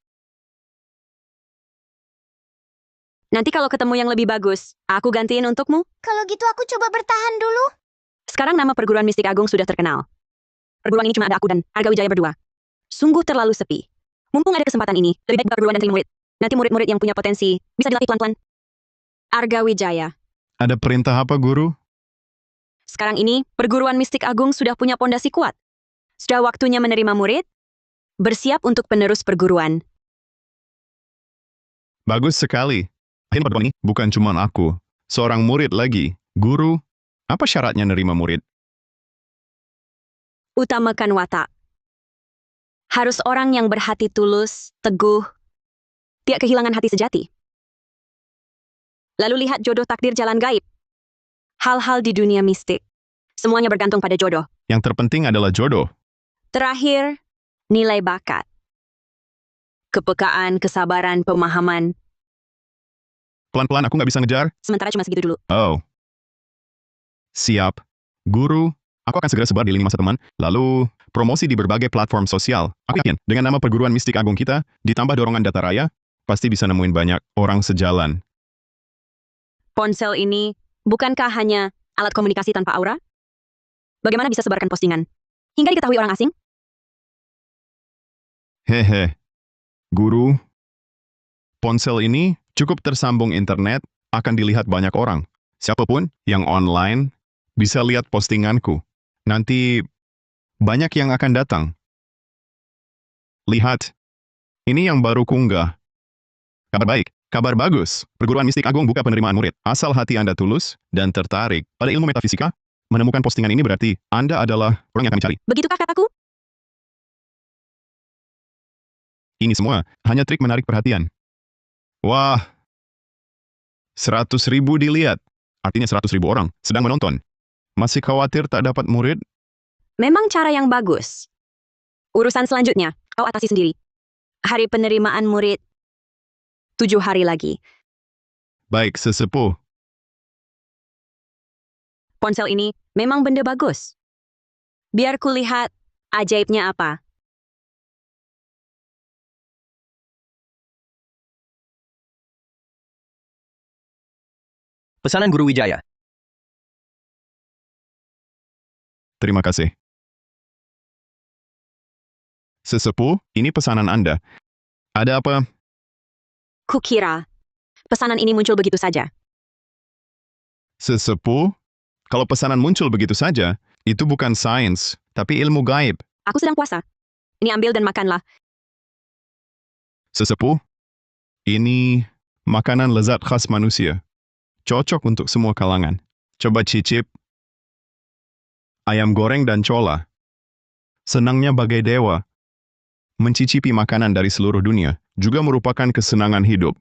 Nanti kalau ketemu yang lebih bagus, aku gantiin untukmu. Kalau gitu aku coba bertahan dulu. Sekarang nama perguruan mistik agung sudah terkenal. Perguruan ini cuma ada aku dan Arga Wijaya berdua. Sungguh terlalu sepi. Mumpung ada kesempatan ini, lebih baik buka perguruan dan terima murid. Nanti murid-murid yang punya potensi bisa dilatih pelan-pelan. Arga Wijaya. Ada perintah apa, Guru? Sekarang ini, perguruan mistik agung sudah punya pondasi kuat. Sudah waktunya menerima murid. Bersiap untuk penerus perguruan. Bagus sekali. Akhirnya perguruan ini bukan cuma aku. Seorang murid lagi. Guru, apa syaratnya nerima murid? Utamakan watak. Harus orang yang berhati tulus, teguh, tidak kehilangan hati sejati. Lalu lihat jodoh takdir jalan gaib. Hal-hal di dunia mistik. Semuanya bergantung pada jodoh. Yang terpenting adalah jodoh. Terakhir, nilai bakat. Kepekaan, kesabaran, pemahaman. Pelan-pelan aku nggak bisa ngejar. Sementara cuma segitu dulu. Oh. Siap. Guru, aku akan segera sebar di lini masa teman, lalu promosi di berbagai platform sosial. Aku yakin, dengan nama perguruan mistik agung kita, ditambah dorongan data raya, pasti bisa nemuin banyak orang sejalan. Ponsel ini, bukankah hanya alat komunikasi tanpa aura? Bagaimana bisa sebarkan postingan? Hingga diketahui orang asing? Hehe. Guru, ponsel ini cukup tersambung internet, akan dilihat banyak orang. Siapapun yang online bisa lihat postinganku. Nanti banyak yang akan datang. Lihat, ini yang baru kunggah. Kabar baik, kabar bagus. Perguruan Mistik Agung buka penerimaan murid. Asal hati Anda tulus dan tertarik pada ilmu metafisika, menemukan postingan ini berarti Anda adalah orang yang kami cari. Begitukah kataku? Ini semua hanya trik menarik perhatian. Wah, 100.000 dilihat. Artinya 100.000 orang sedang menonton. Masih khawatir tak dapat murid? Memang cara yang bagus. Urusan selanjutnya, kau atasi sendiri. Hari penerimaan murid, 7 hari lagi. Baik, sesepuh. Ponsel ini memang benda bagus. Biar kulihat ajaibnya apa. Pesanan Guru Wijaya. Terima kasih. Sesepuh, ini pesanan Anda. Ada apa? Kukira pesanan ini muncul begitu saja. Sesepuh, kalau pesanan muncul begitu saja, itu bukan sains, tapi ilmu gaib. Aku sedang puasa. Ini ambil dan makanlah. Sesepuh, ini makanan lezat khas manusia. Cocok untuk semua kalangan. Coba cicip. Ayam goreng dan cola. Senangnya bagai dewa. Mencicipi makanan dari seluruh dunia juga merupakan kesenangan hidup.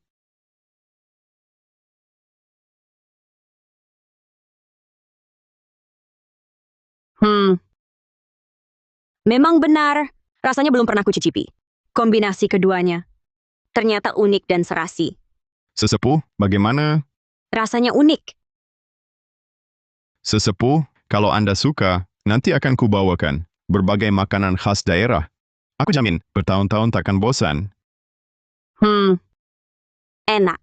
Memang benar, rasanya belum pernah kucicipi. Kombinasi keduanya ternyata unik dan serasi. Sesepuh, bagaimana? Rasanya unik. Sesepuh, kalau Anda suka, nanti akan kubawakan berbagai makanan khas daerah. Aku jamin, bertahun-tahun takkan bosan. Enak.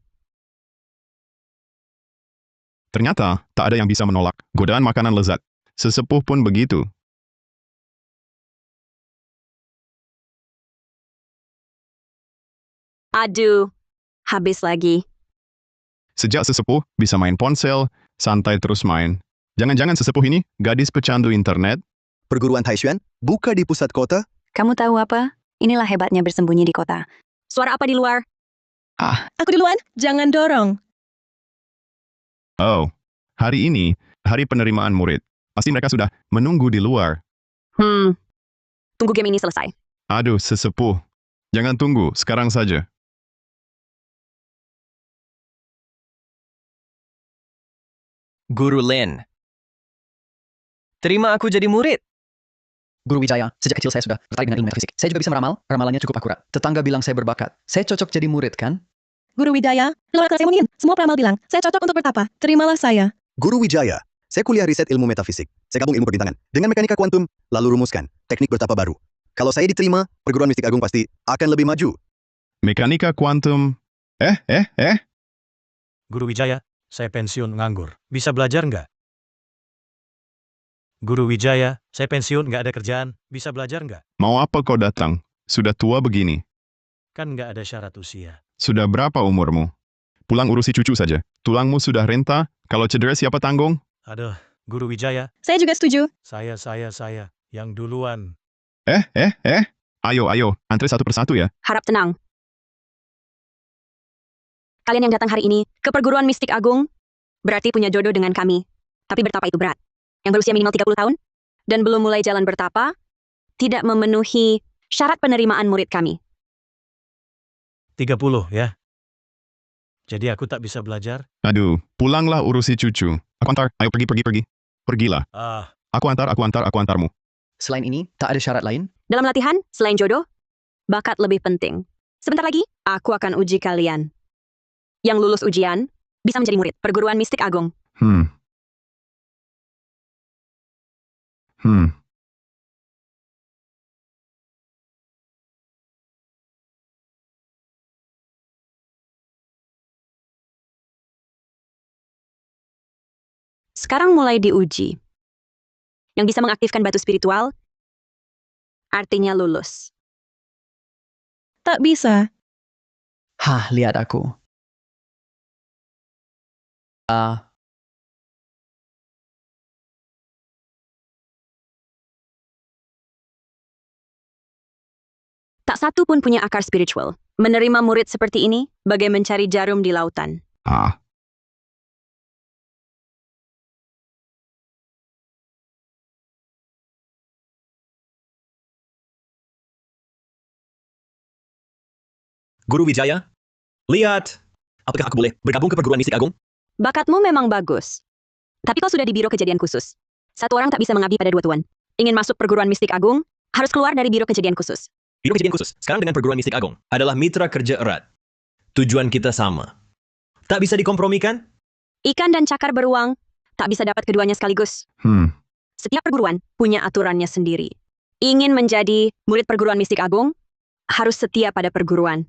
Ternyata, tak ada yang bisa menolak godaan makanan lezat. Sesepuh pun begitu. Aduh, habis lagi. Sejak sesepuh bisa main ponsel, santai terus main. Jangan-jangan sesepuh ini gadis pecandu internet? Perguruan Taishuan buka di pusat kota? Kamu tahu apa? Inilah hebatnya bersembunyi di kota. Suara apa di luar? Aku duluan, jangan dorong. Oh, hari ini, hari penerimaan murid. Pasti mereka sudah menunggu di luar. Tunggu game ini selesai. Aduh, sesepuh. Jangan tunggu, sekarang saja. Guru Lin. Terima aku jadi murid. Guru Wijaya, sejak kecil saya sudah tertarik dengan ilmu metafisik. Saya juga bisa meramal, ramalannya cukup akurat. Tetangga bilang saya berbakat. Saya cocok jadi murid, kan? Guru Wijaya, luar kelas ilmu semua peramal bilang, saya cocok untuk bertapa. Terimalah saya. Guru Wijaya, saya kuliah riset ilmu metafisik. Saya gabung ilmu perbintangan dengan mekanika kuantum, lalu rumuskan teknik bertapa baru. Kalau saya diterima, perguruan mistik agung pasti akan lebih maju. Mekanika kuantum. Guru Wijaya, saya pensiun nganggur. Bisa belajar nggak? Guru Wijaya, saya pensiun nggak ada kerjaan. Bisa belajar nggak? Mau apa kau datang? Sudah tua begini. Kan nggak ada syarat usia. Sudah berapa umurmu? Pulang urusi cucu saja. Tulangmu sudah renta, kalau cedera siapa tanggung? Aduh, Guru Wijaya. Saya juga setuju. Saya, yang duluan. Ayo, antre satu persatu ya. Harap tenang. Kalian yang datang hari ini ke perguruan mistik agung, berarti punya jodoh dengan kami. Tapi bertapa itu berat. Yang berusia minimal 30 tahun, dan belum mulai jalan bertapa, tidak memenuhi syarat penerimaan murid kami. 30 ya. Jadi aku tak bisa belajar? Aduh, pulanglah urusi cucu. Aku antar, ayo pergi. Pergilah. Aku antarmu. Selain ini, tak ada syarat lain? Dalam latihan, selain jodoh, bakat lebih penting. Sebentar lagi, aku akan uji kalian. Yang lulus ujian, bisa menjadi murid perguruan mistik agung. Sekarang mulai diuji. Yang bisa mengaktifkan batu spiritual, artinya lulus. Tak bisa. Lihat aku. Tak satu pun punya akar spiritual. Menerima murid seperti ini, bagai mencari jarum di lautan. Guru Wijaya, lihat. Apakah aku boleh bergabung ke perguruan mistik agung? Bakatmu memang bagus. Tapi kau sudah di biro kejadian khusus. Satu orang tak bisa mengabdi pada dua tuan. Ingin masuk perguruan mistik agung, harus keluar dari Biro Kejadian Khusus. Biro Kejadian Khusus, sekarang dengan perguruan mistik agung, adalah mitra kerja erat. Tujuan kita sama. Tak bisa dikompromikan? Ikan dan cakar beruang, tak bisa dapat keduanya sekaligus. Setiap perguruan punya aturannya sendiri. Ingin menjadi murid perguruan mistik agung, harus setia pada perguruan.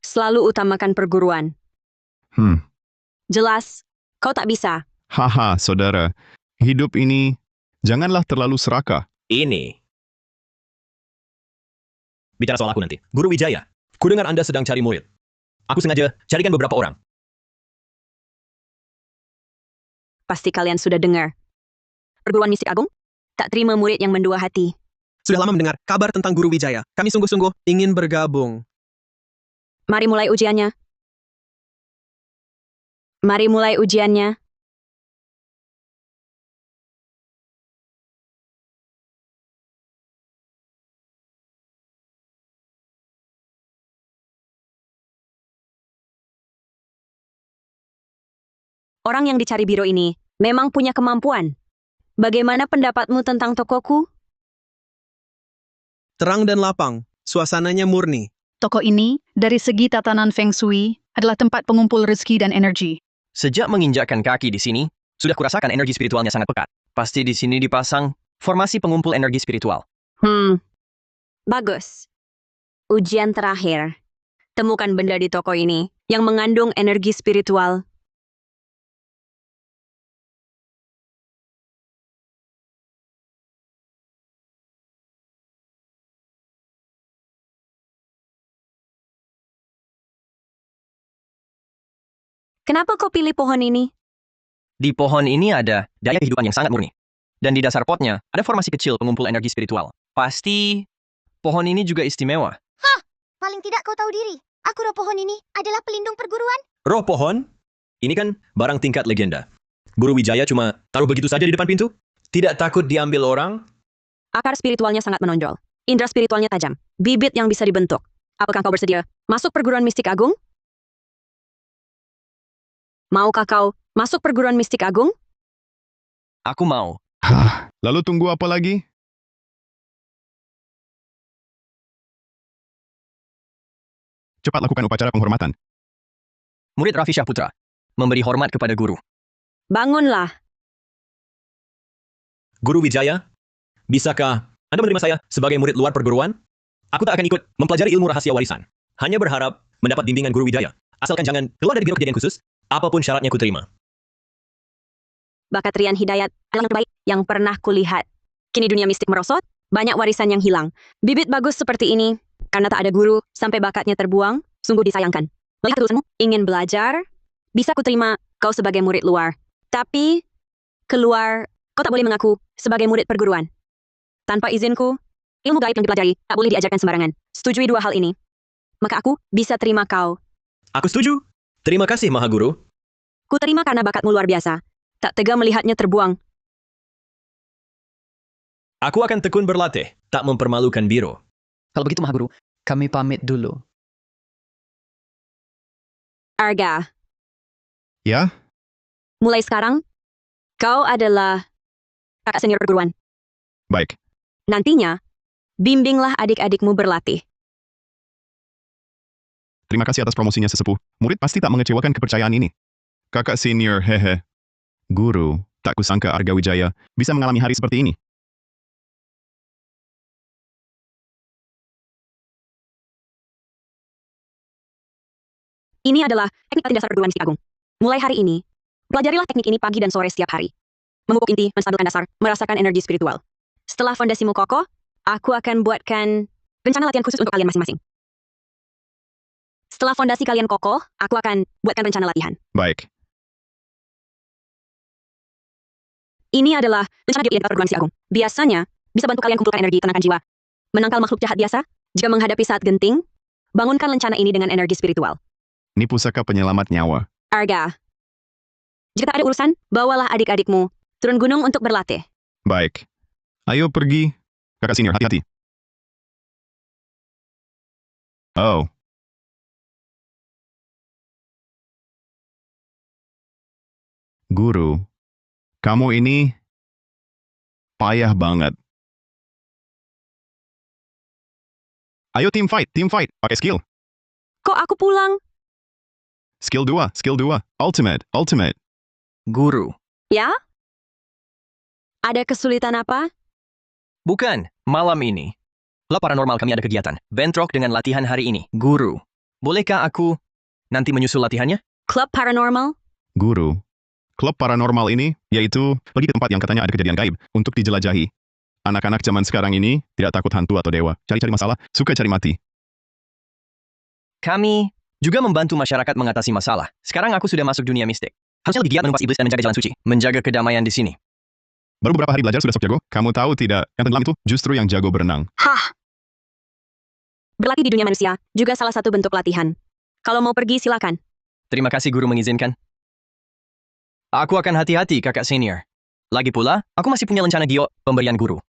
Selalu utamakan perguruan. Jelas, kau tak bisa. Haha, saudara. Hidup ini, janganlah terlalu serakah. Ini. Bicara soal aku nanti. Guru Wijaya, kudengar Anda sedang cari murid. Aku sengaja carikan beberapa orang. Pasti kalian sudah dengar. Perguruan mistik agung tak terima murid yang mendua hati. Sudah lama mendengar kabar tentang Guru Wijaya. Kami sungguh-sungguh ingin bergabung. Mari mulai ujiannya. Mari mulai ujiannya. Orang yang dicari biro ini memang punya kemampuan. Bagaimana pendapatmu tentang tokoku? Terang dan lapang, suasananya murni. Toko ini, dari segi tatanan Feng Shui, adalah tempat pengumpul rezeki dan energi. Sejak menginjakkan kaki di sini, sudah kurasakan energi spiritualnya sangat pekat. Pasti di sini dipasang formasi pengumpul energi spiritual. Bagus. Ujian terakhir. Temukan benda di toko ini yang mengandung energi spiritual. Kenapa kau pilih pohon ini? Di pohon ini ada daya kehidupan yang sangat murni. Dan di dasar potnya ada formasi kecil pengumpul energi spiritual. Pasti pohon ini juga istimewa. Hah! Paling tidak kau tahu diri. Aku roh pohon ini adalah pelindung perguruan. Roh pohon? Ini kan barang tingkat legenda. Guru Wijaya cuma taruh begitu saja di depan pintu? Tidak takut diambil orang? Akar spiritualnya sangat menonjol. Indra spiritualnya tajam. Bibit yang bisa dibentuk. Apakah kau bersedia masuk perguruan mistik agung? Maukah kau masuk perguruan mistik agung? Aku mau. Lalu tunggu apa lagi? Cepat lakukan upacara penghormatan. Murid Raffi Syah Putra, memberi hormat kepada guru. Bangunlah. Guru Wijaya, bisakah Anda menerima saya sebagai murid luar perguruan? Aku tak akan ikut mempelajari ilmu rahasia warisan. Hanya berharap mendapat bimbingan Guru Wijaya. Asalkan jangan keluar dari Biro Kejadian Khusus, apapun syaratnya ku terima. Bakat Rian Hidayat adalah yang terbaik yang pernah kulihat. Kini dunia mistik merosot, banyak warisan yang hilang. Bibit bagus seperti ini, karena tak ada guru sampai bakatnya terbuang, sungguh disayangkan. Melihat ketulusanmu, ingin belajar, bisa ku terima kau sebagai murid luar. Tapi, keluar, kau tak boleh mengaku sebagai murid perguruan. Tanpa izinku, ilmu gaib yang dipelajari tak boleh diajarkan sembarangan. Setujui dua hal ini. Maka aku bisa terima kau. Aku setuju. Terima kasih, Maha Guru. Ku terima karena bakatmu luar biasa. Tak tega melihatnya terbuang. Aku akan tekun berlatih, tak mempermalukan biro. Kalau begitu, Maha Guru, kami pamit dulu. Arga, Ya? mulai sekarang, kau adalah kakak senior perguruan. Baik. Nantinya, bimbinglah adik-adikmu berlatih. Terima kasih atas promosinya sesepuh. Murid pasti tak mengecewakan kepercayaan ini. Kakak senior, hehe. Guru, tak kusangka Arga Wijaya bisa mengalami hari seperti ini. Ini adalah teknik latih dasar perguruan mistik agung. Mulai hari ini, pelajarilah teknik ini pagi dan sore setiap hari. Memupuk inti, menstabilkan dasar, merasakan energi spiritual. Setelah fondasimu kokoh, aku akan buatkan rencana latihan khusus untuk kalian masing-masing. Setelah fondasi kalian kokoh, aku akan buatkan rencana latihan. Baik. Ini adalah rencana diet perguruan mistik agung. Biasanya, bisa bantu kalian kumpulkan energi, tenangkan jiwa. Menangkal makhluk jahat biasa, jika menghadapi saat genting, bangunkan lencana ini dengan energi spiritual. Ini pusaka penyelamat nyawa. Arga, jika tak ada urusan, bawalah adik-adikmu turun gunung untuk berlatih. Baik. Ayo pergi. Kakak senior, hati-hati. Oh. Guru, kamu ini Payah banget. Ayo team fight, pakai skill. Kok aku pulang? Skill 2, ultimate. Guru. Ya? Ada kesulitan apa? Bukan, malam ini. Klub paranormal kami ada kegiatan. Bentrok dengan latihan hari ini. Guru. Bolehkah aku nanti menyusul latihannya? Klub paranormal? Guru. Klub paranormal ini, yaitu pergi ke tempat yang katanya ada kejadian gaib untuk dijelajahi. Anak-anak zaman sekarang ini tidak takut hantu atau dewa. Cari-cari masalah, suka cari mati. Kami juga membantu masyarakat mengatasi masalah. Sekarang aku sudah masuk dunia mistik. Harusnya lebih giat menumpas iblis dan menjaga jalan suci. Menjaga kedamaian di sini. Baru beberapa hari belajar sudah sok jago. Kamu tahu tidak, yang tenggelam itu justru yang jago berenang. Hah? Berlatih di dunia manusia juga salah satu bentuk latihan. Kalau mau pergi, silakan. Terima kasih guru mengizinkan. Aku akan hati-hati kakak senior. Lagi pula, aku masih punya rencana Gio pemberian guru.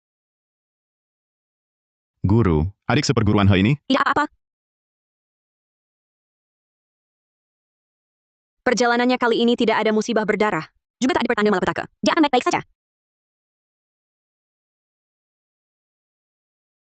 Guru, adik seperguruan He ini, Tidak apa. Perjalanannya kali ini tidak ada musibah berdarah. Juga tak ada pertanda malapetaka. Dia akan baik-baik saja.